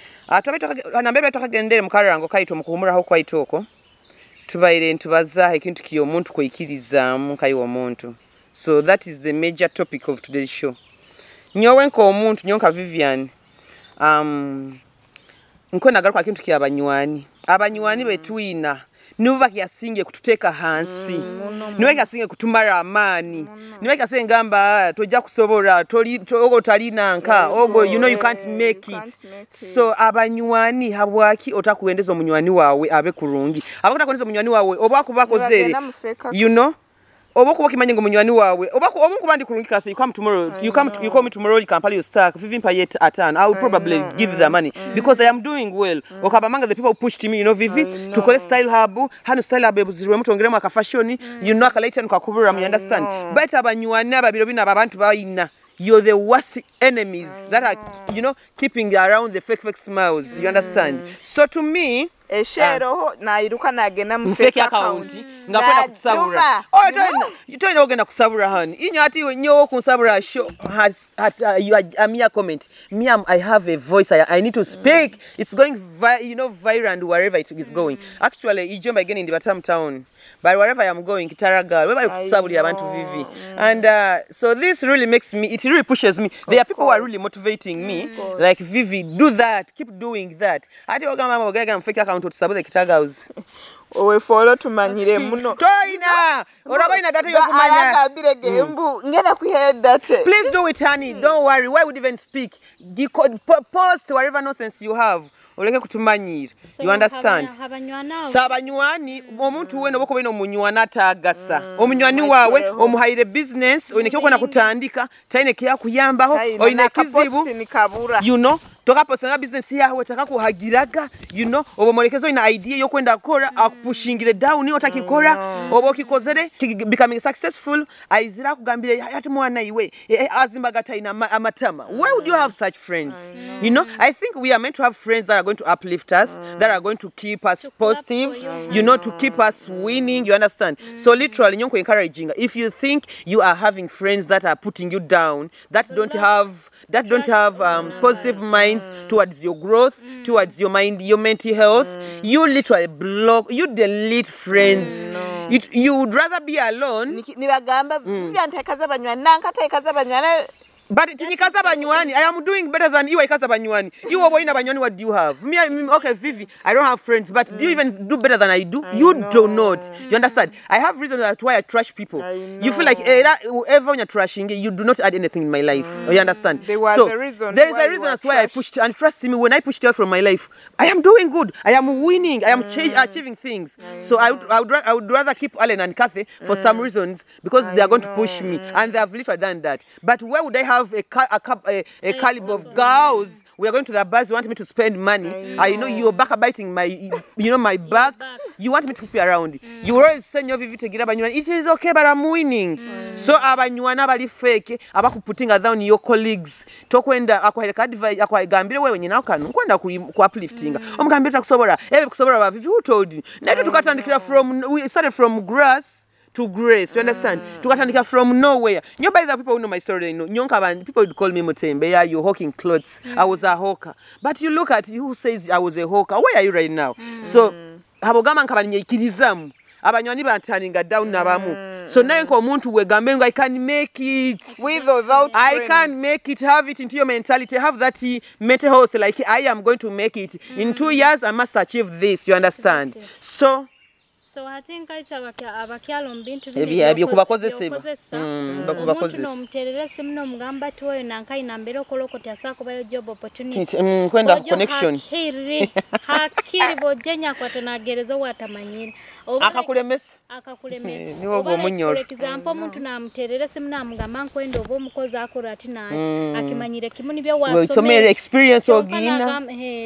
nambebe tokagendere mukarango kaito mukuhumura ho kwa itoko tubaire ntubaza ekintu kiyo omuntu Okw'Eikiririzamu kayiwa omuntu. So that is the major topic of today's show. Nyowe nko omuntu nyonka Vivian nkona garuka kintu kya abanywani betwina nibo bakyasinge kututeka hansi nibo bakyasinge kutumara amani nibo bakyasinge ngamba tojja kusobora ogo talinanka ogo you know you can't make it so abanywani habwaki otakuendeza omunywani wawe abe kurungi abakuta kuendeza omunywani wawe oba kubakozere you know oba kuba kimanye ngo munywani wawe oba kubandi kurungi kasi you come tomorrow you call me tomorrow you can pay your stack 15 per yet atan I will probably give you the money because I am doing well okabamanga the people who pushed me you know vivi to call style hub hano style hub ebuzirwe mutongere mu fashion you know akalaita nkakubura you understand but abanywani ababiro bina abantu bayina you're the worst enemies that are you know keeping around the fake smiles you understand so to me eshero na iruka nagena mu fake account ngakwenda kusabura you don't ogenda kusabura hani inyo ati nyo kusabura show has a mere comment me I have a voice I need to speak it's going you know viral and wherever it is going actually ijomba again in the Batam town but wherever I am going Kitara girl wherever you kusaburi abantu vivi and so this really makes me it really pushes me there are people who are really motivating me like Vivi do that keep doing that ati ogamba ogega fake account otusabuze kitagaus owe follow tumanyire muno toina orabaina data yokumanya agabirege embu ngena kuhead that please do it honey don't worry why would even speak post whatever nonsense you have oleke kutumanyira you understand sabanywani omuntu weno boko bino munywana tagasa omunywani wawe omuhaire business oyine kyokona kutandika taine kya kuyambaho oyine kizibu you know tokaposanga business yawe takakuhagiraga you know obomolekezo ina idea yokwenda kora akupushingire down otakikora obokikozere becoming successful aizira kugambire ati mwana iwe azimbaga taina amatama why would you have such friends you know I think we are meant to have friends that are going to uplift us that are going to keep us positive you know to keep us winning you understand so literally nyonko encouraging if you think you are having friends that are putting you down that don't have positive minds towards your growth towards your mind your mental health you literally block you delete friends you would rather be alone nibagamba vyantekaza banywani nankatekaza banywani but tinyikaza banywani I am doing better than you ikaza banywani you obo ina banywani what do you have me okay Vivi I don't have friends but do you even do better than I do you do not you understand I have reasons that's why I trash people you feel like whoever when you're trashing you do not add anything in my life you understand there is a reason that's why I pushed and trust me when I pushed you out from my life I am doing good I am winning I am achieving things so I would rather keep Allen and Kathy for some reasons because they are going to push me and they have literally done that but where would I have a caliber of girls we are going to the bus you want me to spend money I know you're biting my you know my back you want me to be around you always send your Vivi tegira banywana it is okay but I'm winning so abanywana bali fake abakuputinga down your colleagues tokwenda akwahera advice akwagambire wewe nyina okanu kwenda ku upliftinga omugambire takusobora kusobora ba Vivi who told you netu tukatandikira we started from grass to grace you understand tukatandika from nowhere you by the people who know my story know nyonka people would call me Mutembe yeah you hawking clothes I was a hawker but you look at you who says I was a hawker where are you right now so habogama Okw'Eikiririzamu abanywani bataninga down nabamu so naye ko omuntu wegambe ngo I can make it with without I can make it have it into your mentality have that mental health like I am going to make it in 2 years I must achieve this you understand so I think abakyalo mbintu ebyo kubakozeseba bakubakozesa omuterere simno mugamba toyo nankai nambere okolokota sako bayo job opportunity kwenda connection hakiri bojenya kwatanagereza watamanyira akakulemesa niwo gomunyoro for example muntu namuterere simna mugamba nkwenda obo mukozi akora ati nati akimanyire kimuni byo wasomera experience ogina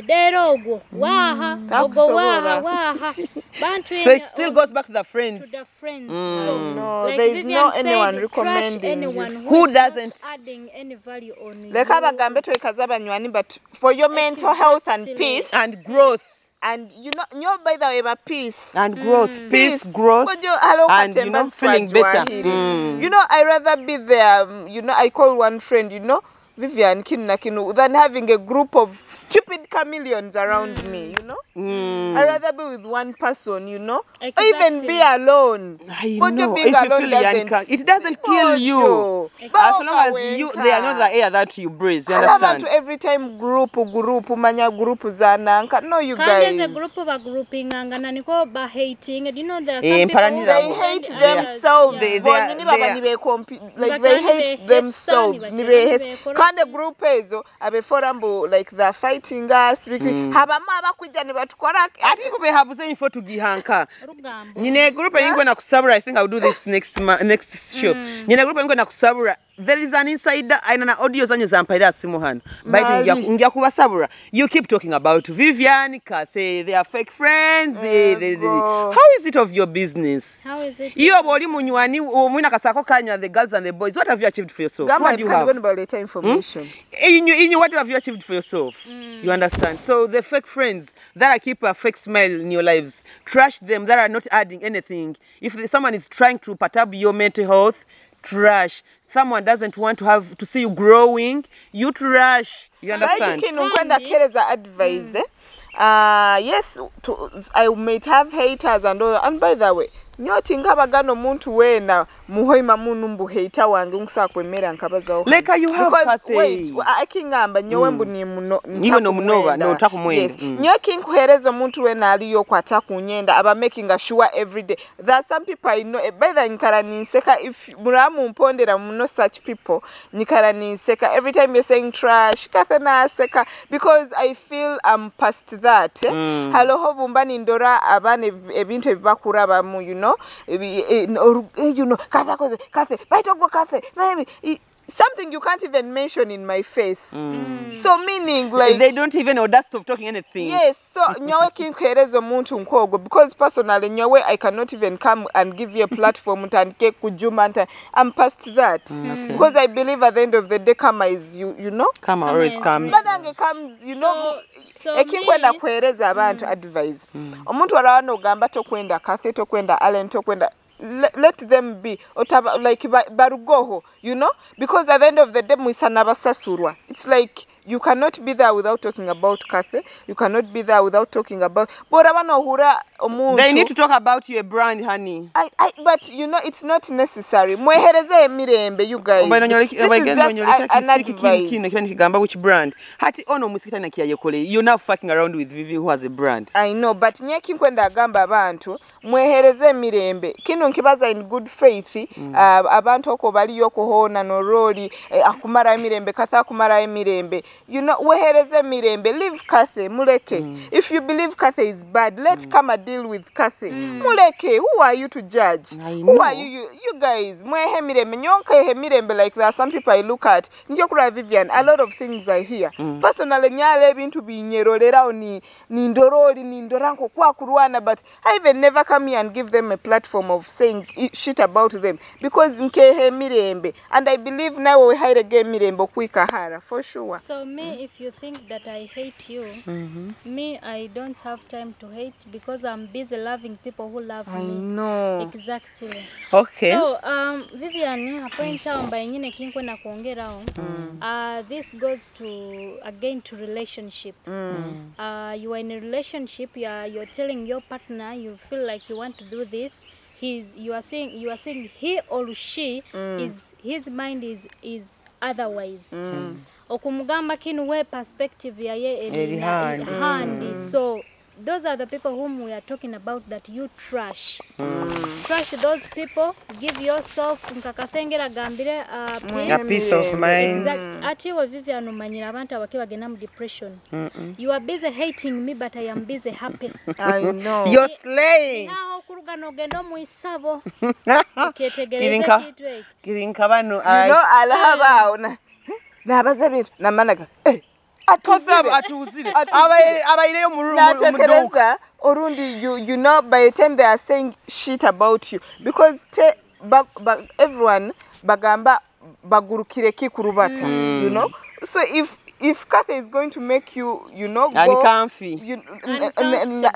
dero ogwo waha ogwo waha bantu still goes back to the friends. So, no, like there is no anyone recommending who doesn't adding any value on you. Like abagambe to ikaza banywani but for your mental health and peace and growth and you know by the way peace and growth peace growth and feeling better you know I rather be there you know I call one friend you know Vivian kinu na kinu than having a group of stupid chameleons around me, you know. I'd rather be with one person, you know, Exactly. or even be alone. I But know. being If you alone feel it doesn't kill you. As long as they are not the air that you breathe, you understand? To every time group manya group zananka. No, you There's guys. a group of a grouping and niko ba hating. You know there are some people who they hate themselves. They hate themselves. Kind of group ezo abeforambo like they're fighting us. Habama abakuja ne batukora. I think we have saying for to gihanka. Nine group ingwe na kusabura. I think I'll do this next show. Nine group ingwe na kusabura. There is an insider aina na audio zanyu zampaira simu hano. But ngia kubasabura. You keep talking about Vivian, Kathy, they are fake friends. How is it of your business? How is it? You have only munywani mwina kasako kanywa the girls and the boys. What have you achieved for yourself? What do you have? Information. What have you achieved for yourself? You understand? So the fake friends that keep a fake smile in your lives, trash them that are not adding anything. If someone is trying to perturb your mental health, trash. Someone doesn't want to see you growing, you trash. You understand? Advice. Yes, I might have haters and all. And by the way, nyoti nkabagano muntu wena muhoima munumbu hater wange nkusakwemera nkabaza ho. Like you have Kathy. Wait, akingamba nyowe mbu ni muno. Niwe no munova no takumwenda. Yes. Nyoki nkuhereza muntu wena aliyo kwata kunyenda aba making a sure every day. There are some people I know by the nkara ninseka if muramu mpondera muno such people nikara ninseka every time you're saying trash kathana seka because I feel I'm past that. Halo ho bumbani ndora abane ebintu ebakura mu you know Kathy, maybe something you can't even mention in my face. So meaning like they don't even audacity of talking anything. Yes, so nyowe kinkuhereza omuntu nkogo because personally nyowe I cannot even come and give you a platform and kujuma and I'm past that. Because I believe at the end of the day karma is you know karma always comes. Badange comes you know ekinkwenda kuhereza abantu advice. Omuntu arawana ogamba tokwenda Kathy tokwenda Allen tokwenda let them be like barugoho, you know, because at the end of the day muisanabasasurwa. It's like you cannot be there without talking about Kathy. You cannot be there without talking about they need to talk about your brand, honey. But you know it's not necessary. Mwehereze mirembe you guys. Which brand? Hati ono musikita na kia yekole. You're now fucking around with Vivi who has a brand. I know, but nyeki kwenda agamba abantu mwehereze mirembe. Kino nkibaza in good faith abantu oko bali yoko hona no roli akumara mirembe Kathy akumara mirembe. You know, wehereze mirembe, leave Kathy, muleke. If you believe Kathy is bad, let's come and deal with Kathy. Muleke, who are you to judge? Who are you? You guys, mwehe mirembe, nyonka he mirembe like there are some people I look at. Njokura Vivian, a lot of things I hear. Personally, nyale bintu binyerolera ni ndoroli, ni ndoranko kwa kuruana, but I even never come here and give them a platform of saying shit about them because nkehe mirembe. And I believe now we hide again mirembe kuikahara for sure. So me, if you think that I hate you, me, I don't have time to hate because I'm busy loving people who love me. I know. Exactly. Okay. So, Vivian, point out by nyine kinkwe na kuongera this goes to again to relationship. You are in a relationship. You're telling your partner you feel like you want to do this. You are saying he or she is his mind is otherwise. Okumugamba kinuwe perspective ya ye handy. So those are the people whom we are talking about that you trash. Trash those people. Give yourself nkakathengera gambire a peace of mind. Ati we Vivian umanyira abantu abakiba genam depression. You are busy hating me but I am busy happy. I know. You're slaying. Naho kuruga no gendo mu isabo. Kirinka bano you know alhaba ona. Nabaza bintu namanaga atuzire abayireyo mu natekereza orundi you know by the time they are saying shit about you because everyone bagamba bagurukire Kikuru bata you know So if Kathy is going to make you know and go comfy,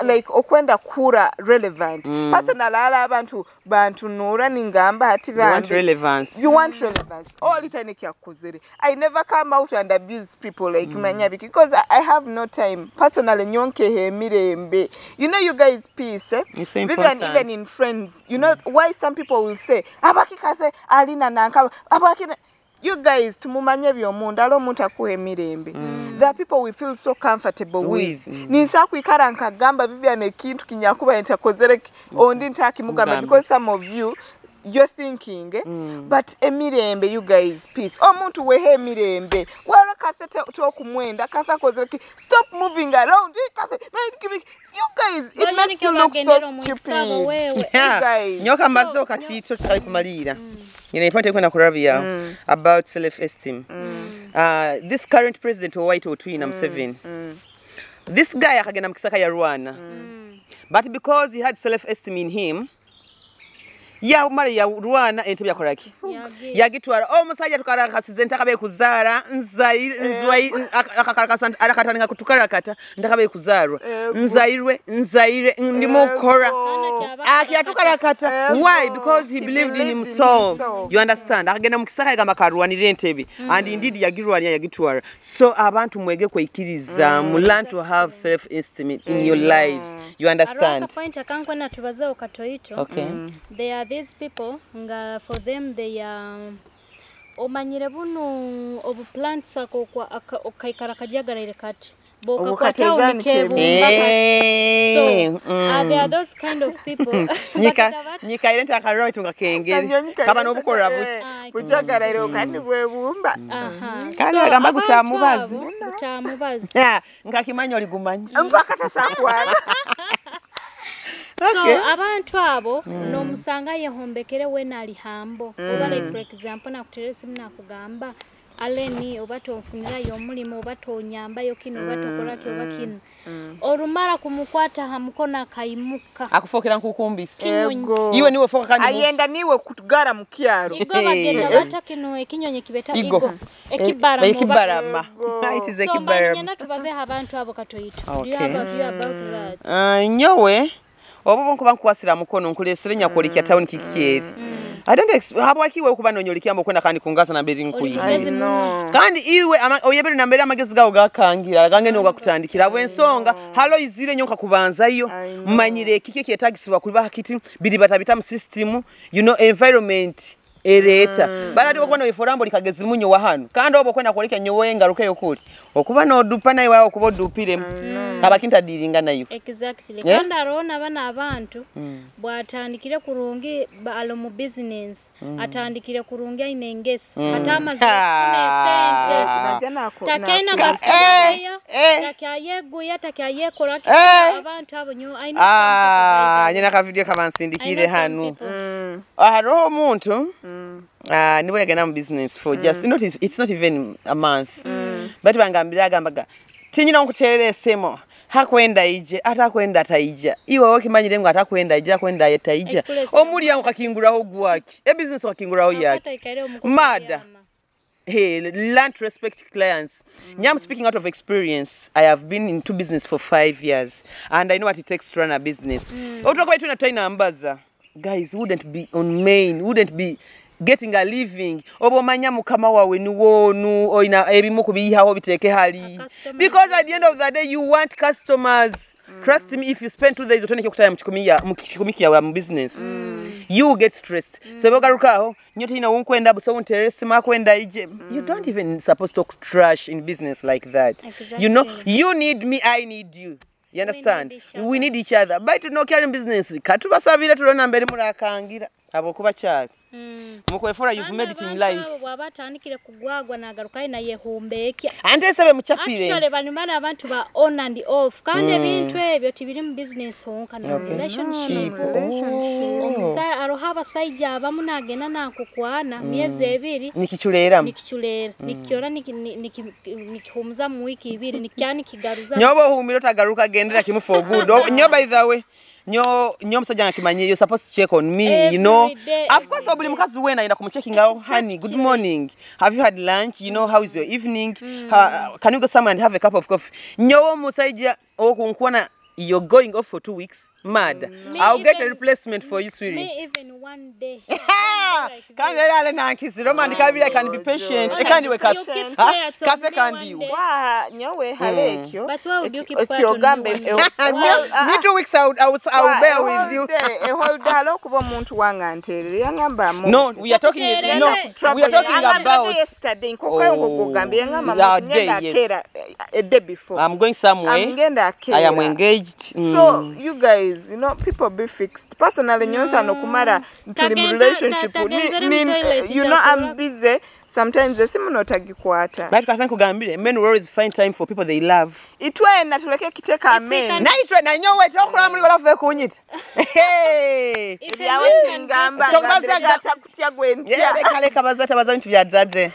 like okwenda kura relevant personal ala bantu nora ningamba hati you want relevance. You want relevance. All it any kyakozere. I never come out and abuse people like Manyabi because I have no time. Personally nyonke he mirembe. You know you guys peace. It's so important. Even in friends. You know why some people will say abaki Kathy alina nanka abaki. You guys, tumumanye byomundu alo omuntu akuha emirembe. There are people we feel so comfortable with. Ninsa kwikara nkagamba Vivian ekintu kinyakuba entakozere ondi ntaki mugamba because some of you're thinking but emirembe you guys peace. Omuntu wehe emirembe. Wala kasete okumwenda kasa kozere stop moving around. You guys, it makes you look so stupid. You guys. Nyoka mbazo katito tukali kumalira. Point kwenda kurabia about self-esteem. This current president of White Otwina Museveni, this guy akagenda mukisaka ya Rwanda, but because he had self-esteem in him, ya mari ya Rwanda entebya koraki yagitwara omusajja tukarakasize ntakabe kuzara nzai akakarakasanta arakatanga kutukarakata ntakabe kuzarwa nzaire ndimukora akiyatukarakata. Why? Because he believed in himself. You understand? Akagenda mukisaka yagamba karwanire entebe and indeed yagirwanya yagitwara. So abantu mwege Okw'Eikiririzamu learn to have self-esteem in your lives. You understand? Okay. They are these people, for them they are omanyire bunu obu plants okaikara kajagarire kati boka kwa town kebu. So there are those kind of people. Nika irenta karoi tunga kengeri kaba nobukora buti kujagarire kandi bwebumba kandi bagamba gutamubazi ngakimanyo ligumanya mpaka tasakwana. So abantu abo no musanga yehombekere we nali hambo oba like for example na kuteresi mna kugamba aleni obato ofunira yomulimo obato nyamba yokino obato koraki obakino orumara kumukwata hamukona kaimuka akufokera nkukumbisi iwe niwe foka kandi ayenda niwe kutugara mukyaro igo bagenda batakino ekinyonye kibeta igo ekibarama it is ekibarama. So tubaze abantu abo katoyito. Do you have a view about that? Nyowe obo nkuba nkwasira mukono nkulesere nyakoli kya town kikiyeri. I don't habwakiwe kuba nonyolikyambo kwenda kandi kungaza na mberi nkuyi kandi iwe oyebere na mbere amagezi gawo gakangira gange no gakutandikira bwensonga halo izire nyoka kubanzayo mmanyire kike kyetagisibwa kuliba hakiti biri batabita mu system environment ereta balati okubona weforambo likagezi munyo wa hano kandi obo kwenda koleka nyowe ngaruke yokuli okuba no dupa nayo wawo kubo dupire abakinta diringa nayo exactly kandi arona bana abantu bwatandikire kurungi alo mu business atandikire kurungi inengeso atamaze sente takena gasaya takyayeguya takyayekoraki abantu abo nyo nyina ka video kabansindikire hanu aharo omuntu niwe yagenda mu business for just it's not even a month but bangambira gambaga tinyina nkuteresemo hakwenda ije atakwenda taija iwe wakimanyire ngo atakwenda ije akwenda yetaija omuli yangu kakinguraho gwaki business wakinguraho yaki mada. Hey, learn to respect clients. I'm speaking out of experience. I have been into business for 5 years and I know what it takes to run a business. Guys, wouldn't be on main, wouldn't be getting a living. Obomanya mukama wawe ni wonu oina ebimo kubihaho biteke hali. Because at the end of the day you want customers. Trust me, if you spend 2 days utoneke kutaya mchukumikia wa business, you will get stressed. So bogarukaho nyote ina unkwenda buso unteresi makwenda ije. You don't even supposed to trash in business like that. Exactly. You need me, I need you. You understand? We need each other. But no carrying business. Katubasabira tulona mbere murakangira abo kuba cyari. Mukwefora you've made it in life. Wabatandikire kugwagwa nagaruka na yehumbeke. Ande sebe muchapire. Actually banimana abantu ba on and off. Kandi ebintu ebyo tibiri mu business honka na relationship. aroha abasajja abamu nagenda nakukwana myezi 2 nikichulera nikihumuza mu wiki 2 nikyani kigaruza nyoba humiro tagaruka gendera kimu for good nyoba by the way nyo musajja nakimanye you're supposed to check on me, you know. Of course, obuli mukazi wena ina kumuchecking out, honey, good morning. Have you had lunch? You know, how is your evening? Can you go somewhere and have a cup of coffee? Nyo musajja okunkwana you're going off for 2 weeks. Mad. I'll get a replacement for you, sweetie. Me even one day. Come here, Alan, and kiss romantic. I can be patient. I can't wake up. Cafe can do. Wow, nyowe halekyo. But why would you keep quiet? Me 2 weeks out. I'll bear with you. A whole day, kuba muntu wangantere. Yangamba muntu. No, we are talking. No, we are talking about yesterday. Nkokwe ngokugamba yangamba muntu ngenda kera a day before. I'm going somewhere. I am engaged. So you guys, you know, people be fixed. Personally, nyonsa no kumara to the relationship. You know, I'm busy. Sometimes the simu notagikwata. But I think kugambire men will always find time for people they love. Itwe na tuleke kiteka men. Na itwe na nyowe tokura muri gola fe kunyita. Hey. If you are ngamba ngata kutia gwentia. Yeah, they kale kabazata bazantu byadzaze.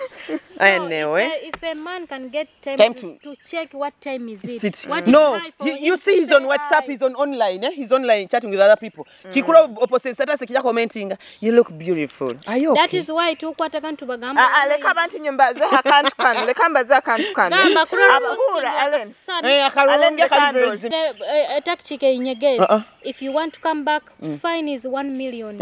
Anyway. If a man can get time to check what time is it. No, you see he's on WhatsApp, he's on online, He's online chatting with other people. Kikuru opposite status ekija commenting, you look beautiful. Are you okay? That is why tukwataka ntubagamba. Leka abantu nyumba ze akantu kanu leka mbaza akantu kanu abahura Allen tactic inyege if you want to come back fine is 1 million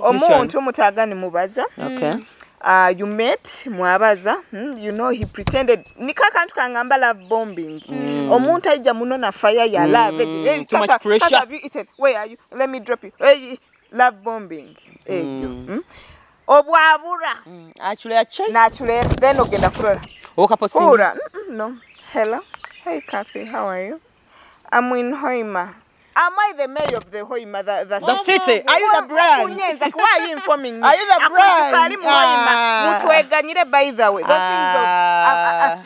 omuntu mutagani mubaza okay you met mwabaza you know he pretended nika kantu kangamba love bombing omuntu ajja muno na fire ya love too much pressure. Have you eaten? Where are you? Let me drop you. Hey, love bombing. Obwabura. Actually, I check. Naturally, then ogenda kurora. Okapose. No. Hello. Hey, Kathy. How are you? I'm in Hoima. Am I the mayor of the Hoima? The city. Are you the brand? Why are you informing me? Are you the brand? By the way, the things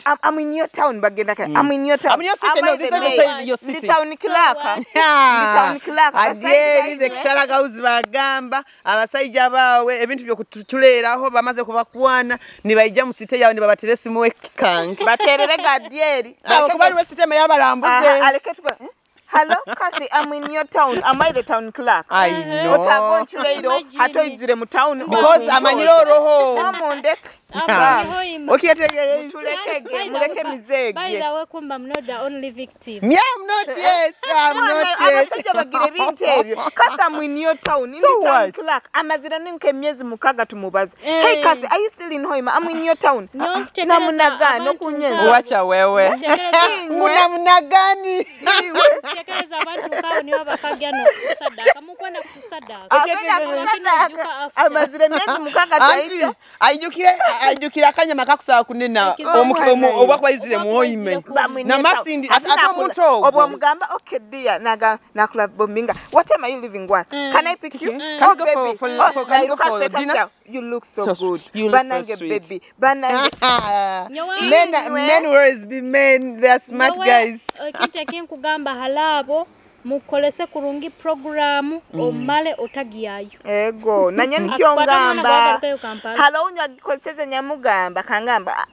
of I'm in your town, Bagenda. I'm in your town. I'm in your city. No, this is your city. The town clerk. The town clerk. Adieri the Kitara gauzi bagamba. Abasajja bawe ebintu byo kutuleraho bamaze kubakwana nibayija mu city yawe nibabateresi muwe kank. Baterere gadieri. Bakubali we city me yabarambuze. Aleketwa. Hello, Kathy, I'm in your town. Am I the town clerk? I know. Hatoizire mu town because amanyiro roho. Namondek. Okay, muleke mizege. By the way, kumba I'm not the only victim. Me, I'm not yet. I'm not yet. Kathy, I'm in your town. In the town clerk. Amazira ninke myezi mukaga tumubaza. Hey, Kathy, are you still in Hoima? I'm in your town. No, namunaga no kunyenza. Wacha wewe. Munamnagani. Tekereza abantu kawo niyo bakagya no kusadaka mukwana kusadaka amazire myezi mukaga taita ayijukira akanyama kakusaba kunena obwakwayizire mu Hoima na masindi ata omuntu obwo mugamba okay dear na club bombinga what time are you leaving one can I pick you for dinner you look so good banange baby banange men always be men, they are smart guys. Kitakin kugamba halabo mukolese kurungi programu omale otagiyayo ego nanye nikyongamba halo unya konseze nyamugamba kangamba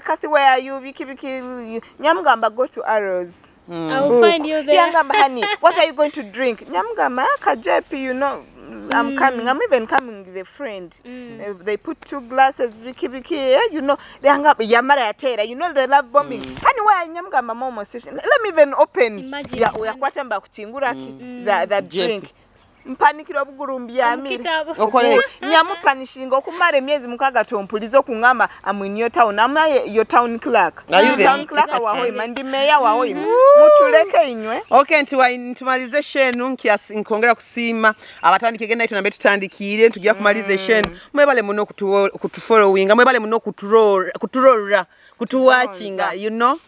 Kathy where are you biki nyamugamba go to Arrows I will find you there yangamba honey what are you going to drink nyamugamba kajepi you know I'm coming. I'm even coming with a friend. They put 2 glasses, biki, you know. They hang up yamara atera. You know they love bombing. Anyway, nyamugamba momo station. Let me even open. Ya uyakwatamba kuchingura that drink. Mpanikira obugurumbi amiri okole nyamupanishinga okumara emyezi mukaga tompulizo kungamba amwinyo town ama your town clerk wa Hoima ndi meya wa Hoima mutuleke inywe okay ntumalize shenu nkongera kusima abatandike genda ito nambe tutandikire tujja kumalize shenu mwebale muno kutufollowinga mwebale muno kuturora kutuwachinga you know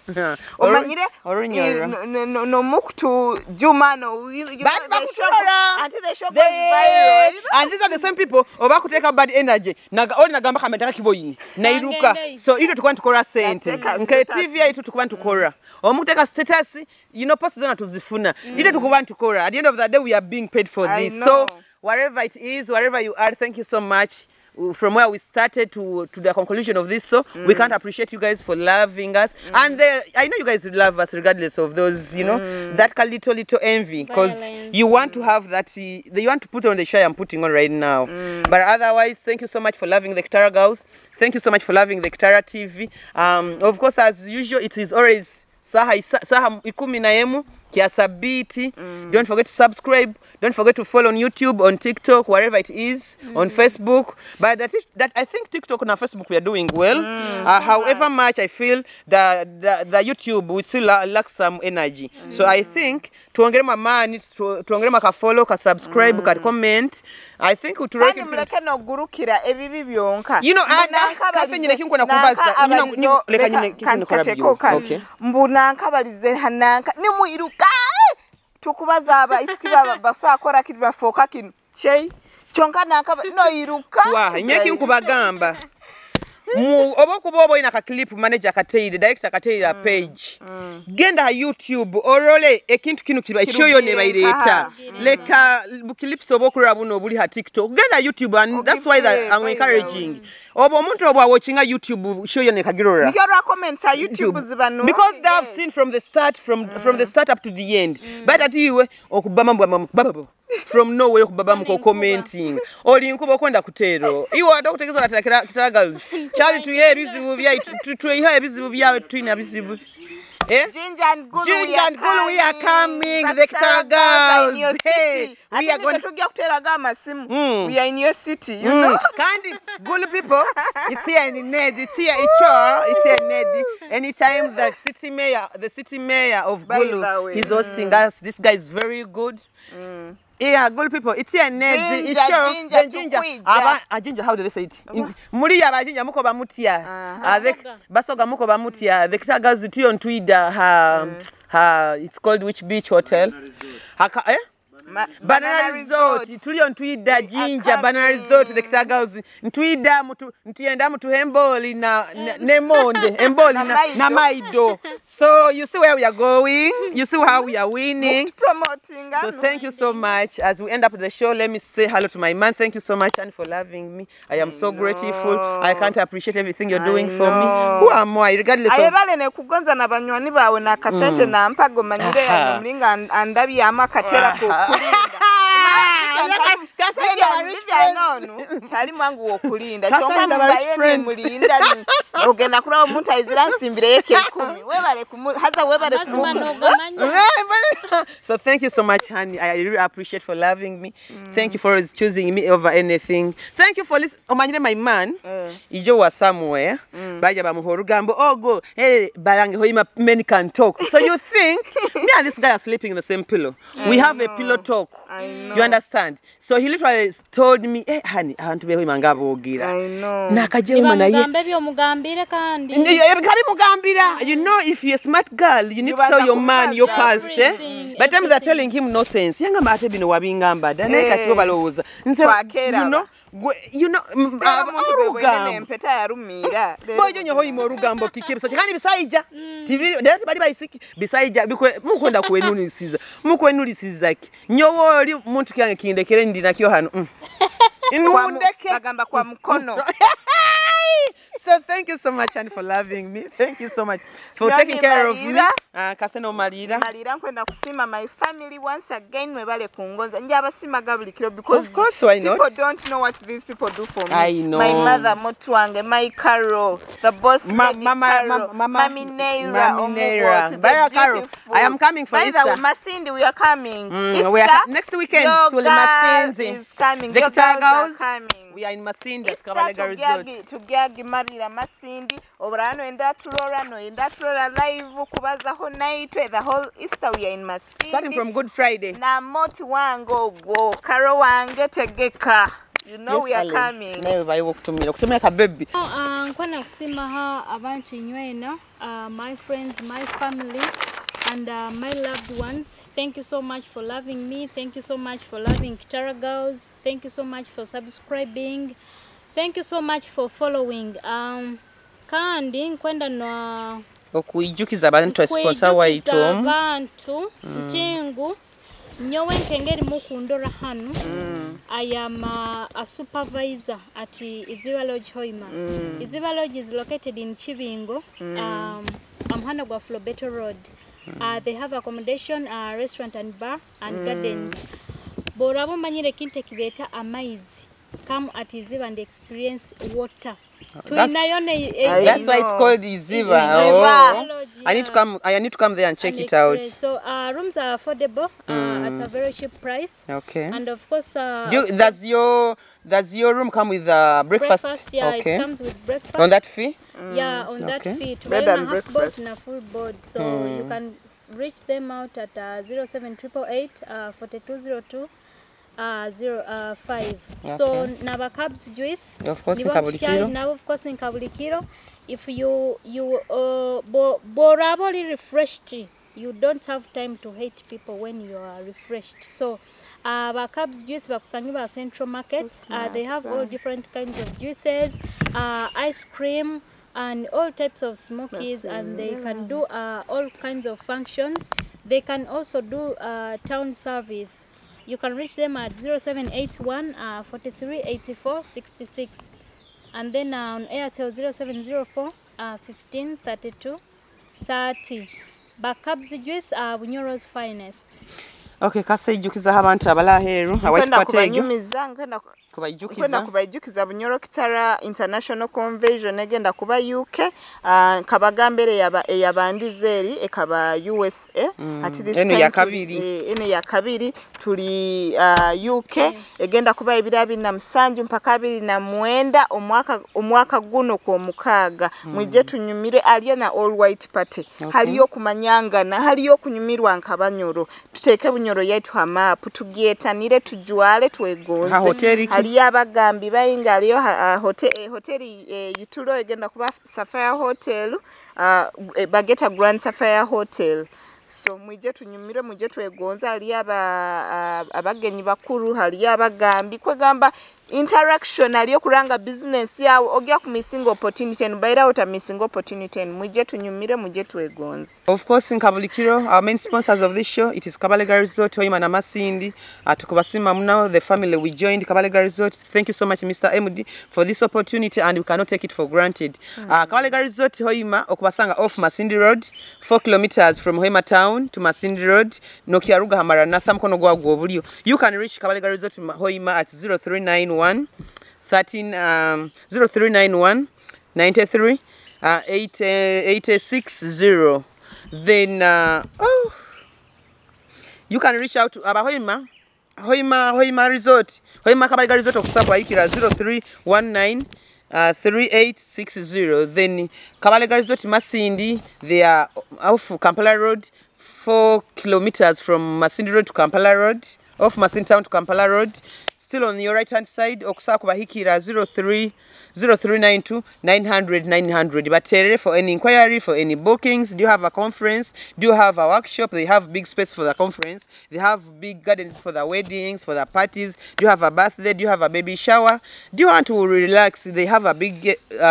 omanyire no mukutu jumano bakuturora until the show goes viral. And these are the same people oba kuteka bad energy oli nagamba kametaka kiboyini nairuka so ito tukwa tukora sente nke TV ito tukwa tukora omuteka status post zona tuzifuna ito tukwa tukora at the end of the day we are being paid for this. So wherever it is, wherever you are, thank you so much. From where we started to the conclusion of this, so we can't appreciate you guys for loving us, and I know you guys love us regardless of those, that little envy, because you want to have that, you want to put on the show I'm putting on right now. But otherwise, thank you so much for loving the Kitara girls. Thank you so much for loving the Kitara TV. Of course, as usual, it is always saha 10 Kiasabiti. Don't forget to subscribe. Don't forget to follow on YouTube, on TikTok, wherever it is, on Facebook. But that I think TikTok and Facebook we are doing well. However much I feel the YouTube we still lack some energy. So I think tuongere mama needs to tuongere maka follow, ka subscribe, ka comment. I think we to muleke no gurukira ebibi byonka. Kafenyine kinko na kubaza. Leka nyine kinko okay. Mbuna nkabalize hananka ni muiruka tukubaza aba iskiba basakora kiri bafoka kinu chei chonka nankaba no iruka wa nyeki nkubagamba obokubobo ina ka clip manager kateire director kateire page genda ha YouTube orole ekintu kinu kiba choyo ne baireta leka clips obokura buno buli ha TikTok genda YouTube, and that's why that I'm encouraging obo omuntu obo watching YouTube choyo ne kagirora nikora comments ha YouTube zibano because they have seen from the start from the start up to the end. But atiwe okubama baba from nowhere okubaba mko commenting oli nkuba kwenda kutero iwo atakutegeza natakira Kitara girls chali tuye bizibu bya tuye ebizibu bya twina bizibu Ginger and Gulu, we are coming. The Kitara girls. Hey, we are going to get Kitara. We are in your city, you know. Candy, Gulu people. It's here in Ned. It's here in Chor. It's here in Ned. Anytime the city mayor of Gulu is hosting us, this guy is very good. Yeah, good people. It's here Ned. It's ginger. Ginger. How do they say it? Muria ba ginger muko ba mutia. Basoga muko ba mutia. The Kitara girls to on Twitter. It's called which beach hotel? Banana Resort. Tuli on Twitter ginger Banana Resort. The Kitara girls. Twitter ntuyenda mutu hemboli na nemonde hemboli na maido. So you see where we are going. You see how we are winning. Promoting. So thank you so much. As we end up the show, let me say hello to my man. Thank you so much, and for loving me. I am so grateful. I can't appreciate everything you're doing for me. Who am I? Regardless of ayebale ne kugonza na banywani bawe na kasete na mpago manyire ya mlinga andabi amakatera ku Kali mwangu wokulinda chonga mbaye ni mulinda ni ogenda kula omuntu ayizira nsimbire yeke 10 webale haza webale So thank you so much, honey. I really appreciate for loving me. Thank you for choosing me over anything. Thank you for listening. Omanyire my man ijo was somewhere baja bamuhorugambo go barange hoima men can talk. So you think me and this guy are sleeping in the same pillow? We have a pillow talk. You understand? So he literally told me, "Hey, honey, I want to be with Mangabogira." I know. Nakajema na ye. You know, if you're a smart girl, you need to tell your man your past. By the time they're telling him nonsense, yanga mate bino wabingamba. Daneka chibo baloza. You know, mpeta yarumira. Boyo nyo hoyi morugambo kikibisa. Kandi bisaija. TV dati bali bayisiki bisaija bikwe mukwenda kwenunisiza. Mukwenulisiza ki. Nyowo oli muntu kyange kindekere ndi nakyo hano. Inundeke bagamba kwa mkono. So thank you so much, and for loving me. Thank you so much for taking care of me. Kaseno Malira. Malira nkwenda kusima my family once again mwebale kungonza. Njaba sima gabuli kilo because of course why not? People don't know what these people do for me. I know. My mother Motwange, my Carol, the boss Mami Neira. Carol. I am coming for Easter. Masindi, we are coming. We are next weekend. Masindi is coming. The Kitara girls coming. We are in Masindi, Kwegesa Resort. Tugiagi marira Masindi. Obrano enda tulora live kubaza ho night the whole Easter we are in Masindi. Starting from Good Friday. Na moti wango go Karo wange tegeka. You know yes, we are coming. Nawe bayo kutumira ka baby. Nkwana kusima ha abantu inywena my friends, my family. and my loved ones, thank you so much for loving me. Thank you so much for loving Kitara Girls. Thank you so much for subscribing. Thank you so much for following. Kandi nkwenda na okwijukiza abantu sponsor waitu abantu ntingu nyowe nkengeri mukundora hanu. I am a supervisor at Iziba Lodge Hoima. Iziba Lodge is located in Chibingo. I'm Hanagwa Flobeto Road. They have accommodation, restaurant and bar and gardens. Borabo manyire kinte kibeta amaizi. Come at Iziba and experience water. That's why it's called Iziba. Oh. I need to come there and check it out. So rooms are affordable at a very cheap price. Okay. And of course, does your room come with breakfast? Yeah, okay. It comes with breakfast. On that fee? Yeah, on that fee. Bed and half board breakfast. and a full board. So you can reach them out at 07888 4202 05. So Nava Cubs juice. Of course, in Kabulikiro. Now, of course, in Kabulikiro. If you borably refreshed, you don't have time to hate people when you are refreshed. So Cubs juice bakusangiba Central Market. They have all different kinds of juices, ice cream, and all types of smokies, and they can do all kinds of functions. They can also do town service. You can reach them at 0781 43 84 66, and then on Airtel 0704 15 32 30. Cubs juice are Bunyoro's finest. Okay, kase ijukiza abantu abalaheru awaitukwategyo kwenda kubayijukiza Bunyoro Kitara International Convention egenda kuba UK kabagambere yabandizeri ekaba USA ati this time ene ya kabiri tuli UK egenda kuba ebirabi na msanju mpaka 29 omwaka guno kwa mukaga mwije tunyumire aliyo na all white party haliyo kumanyangana haliyo kunyumirwa nkabanyoro tuteke Bunyoro yetu hamapu tugyetanire tujwale twegonze haliyo abagambi bayinga aliyo hoteli yitulo egenda kuba Sapphire Hotel bageta Grand Sapphire Hotel. So mwije tunyumire mwije twegonza aliyo abagenyi bakuru haliyo abagambi kwegamba interaction aliyo kuranga business yawo ogya ku missing opportunity and baira uta missing opportunity and mwije tunyumire mwije twegonza. Of course, in Kabulikiro, our main sponsors of this show, it is Kabalega Resort, Hoima na Masindi, tukubasima mnao, the family we joined Kabalega Resort. Thank you so much, Mr. MD, for this opportunity, and we cannot take it for granted. Kabalega Resort, Hoima, okubasanga off Masindi Road, 4 kilometers from Hoima town to Masindi Road, Nokiaruga Hamaranatha mkono gwa Gwobulio. You can reach Kabalega Resort Hoima at 0391 93 860. Then you can reach out to Hoima Resort, Hoima Kabalega Resort of Okw'Eikiririzamu 0319 3860. Then Kabalega Resort Masindi, they are off Kampala Road, 4 kilometers from Masindi Road to Kampala Road, off Masindi Town to Kampala Road. Still on your right hand side, Okw'Eikiririzamu 0392 900 900. But for any inquiry, for any bookings, do you have a conference? Do you have a workshop? They have big space for the conference. They have big gardens for the weddings, for the parties. Do you have a birthday? Do you have a baby shower? Do you want to relax? They have a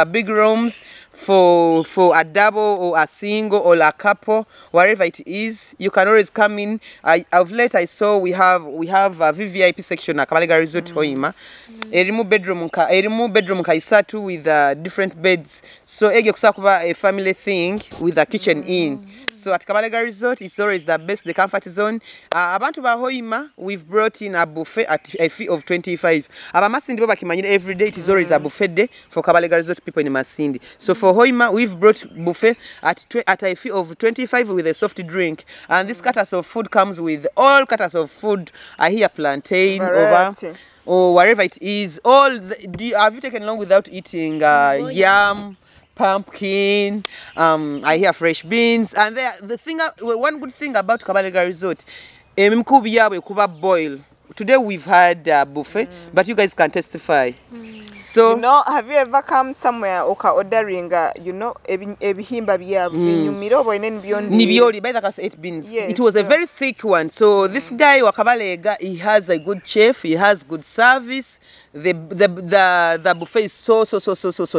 big rooms for a double or a single or a couple, wherever it is. You can always come in. Of late I saw we have a VVIP section at Kabalega Resort Hoima. Erimu bedroom kaisatu with different beds. So ege kusakuba a family thing with a kitchen in. So at Kabalega Resort, it's always the best, the comfort zone. Abantu ba Hoima, we've brought in a buffet at a fee of 25. Aba Masindi baba kimanyire every day, it is always a buffet day for Kabalega Resort people in Masindi. So for Hoima, we've brought buffet at a fee of 25 with a soft drink. And this cutters of food comes with all cutters of food. I hear plantain, over, or wherever it is. Have you taken long without eating yam? Pumpkin, I hear fresh beans, and one good thing about Kabalega Resort, mkubi yawe kuba boil today we've had a buffet, but you guys can testify. So you know, have you ever come somewhere oka ordering you know ebihimba bya binyumiro boine nibyoli by the 8 beans. Yes, it was a very thick one. So this guy Wakabalega, he has a good chef, he has good service. The buffet is so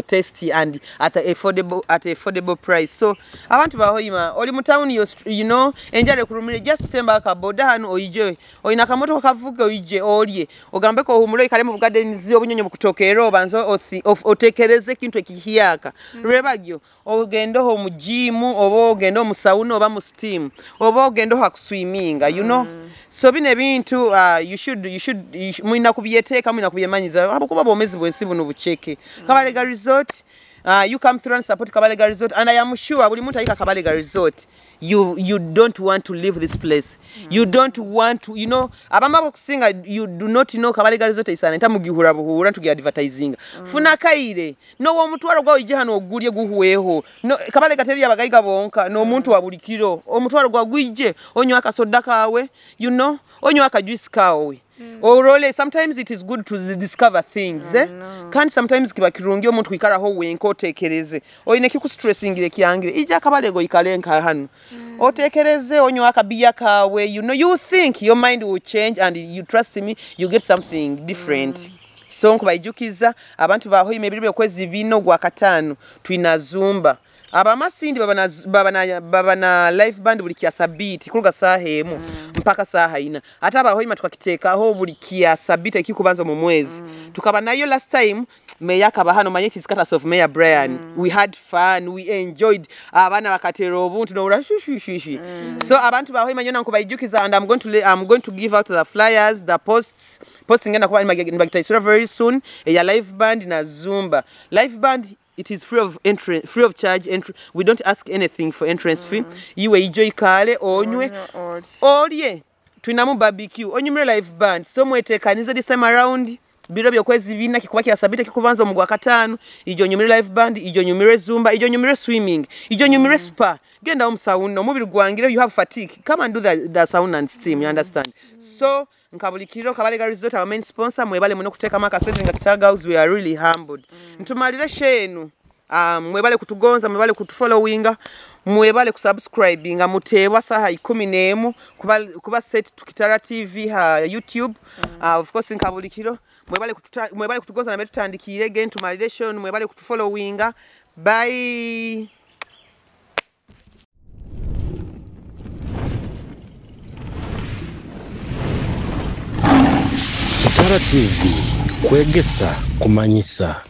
tasty and at a affordable price. So I want to bahoima oli mutauni you know enjale kurumire just temba ka boda hano oije oina kamoto kavuga oije olye ogambe ko humulo ikale mu garden zio bunyonyo bukutokero banzo otekereze kintu ekihiyaka rebagyo ogendo ho mu gym obo ogendo mu sauna oba mu steam obo ogendo ha swimming you know so bine bintu you should muina kubiyeteka muina kubiyemanyiza abakuba bomezi bwensi buno bucheke Kabalega Resort. You come through and support Kabalega Resort, and I am sure buli muntu ayika Kabalega Resort you don't want to leave this place. You don't want to, you know, abamba bokusinga you do not know Kabalega Resort isana ntamugihura buhura tugi advertising funa kaire no wo mutwaro gwa ije hano ogulye guhuweho no Kabalega teri abagayiga bonka no muntu wabulikiro omutwaro gwa gwije onyo akasoda kawe you know onyo akajuice kawe Orole, sometimes it is good to discover things. Can't sometimes kiba kirungi omuntu kwikara ho wenko tekereze. Oyine kiku stressingire kiangire. Ija kabalego ikalenka hano. Otekereze onyo akabiya kawe. You know, you think your mind will change and you trust me, you get something different. So nkubayijukiza abantu baho imebiri bekwezi bino gwa katano twinazumba. Abamasindi baba na live band buli kiasa beat kuruga sahemu mpaka saha ina hata abahoima tukakiteka ho buli kiasa beat ikikubanza mu mwezi tukaba nayo last time meyaka bahano manyeti scatters of Mayor Brian we had fun, we enjoyed abana bakatero obuntu no urashushishi so abantu bahoima nyona nkubayijukiza and I'm going to give out the flyers, the posting ngena kuba nibagitaisura very soon ya live band na Zumba live band. It is free of charge entry. We don't ask anything for entrance fee. Iwe enjoy kale onywe olye twinamu barbecue onyumire live band so mwetekaniza this time around biro byokwezi bina kikuba kyasabite kikubanza mu gwa katano ijo nyumire live band ijo nyumire Zumba ijo nyumire swimming ijo nyumire spa genda sauna omubiri gwangire you have fatigue come and do the sauna and steam you understand so nkabulikiro Kabalega Resort our main sponsor mwebale muno kuteka maka setting nga Kitara girls we are really humbled ntumalire shenu mwebale kutugonza mwebale kutufollowinga mwebale kusubscribinga mutebwa saha 11 kuba set to Kitara TV ha YouTube of course nkabulikiro mwebale kutugonza na metutandikire again tumalire shenu mwebale kutufollowinga bye. Kitara TV, Kwegesa, Kumanyisa.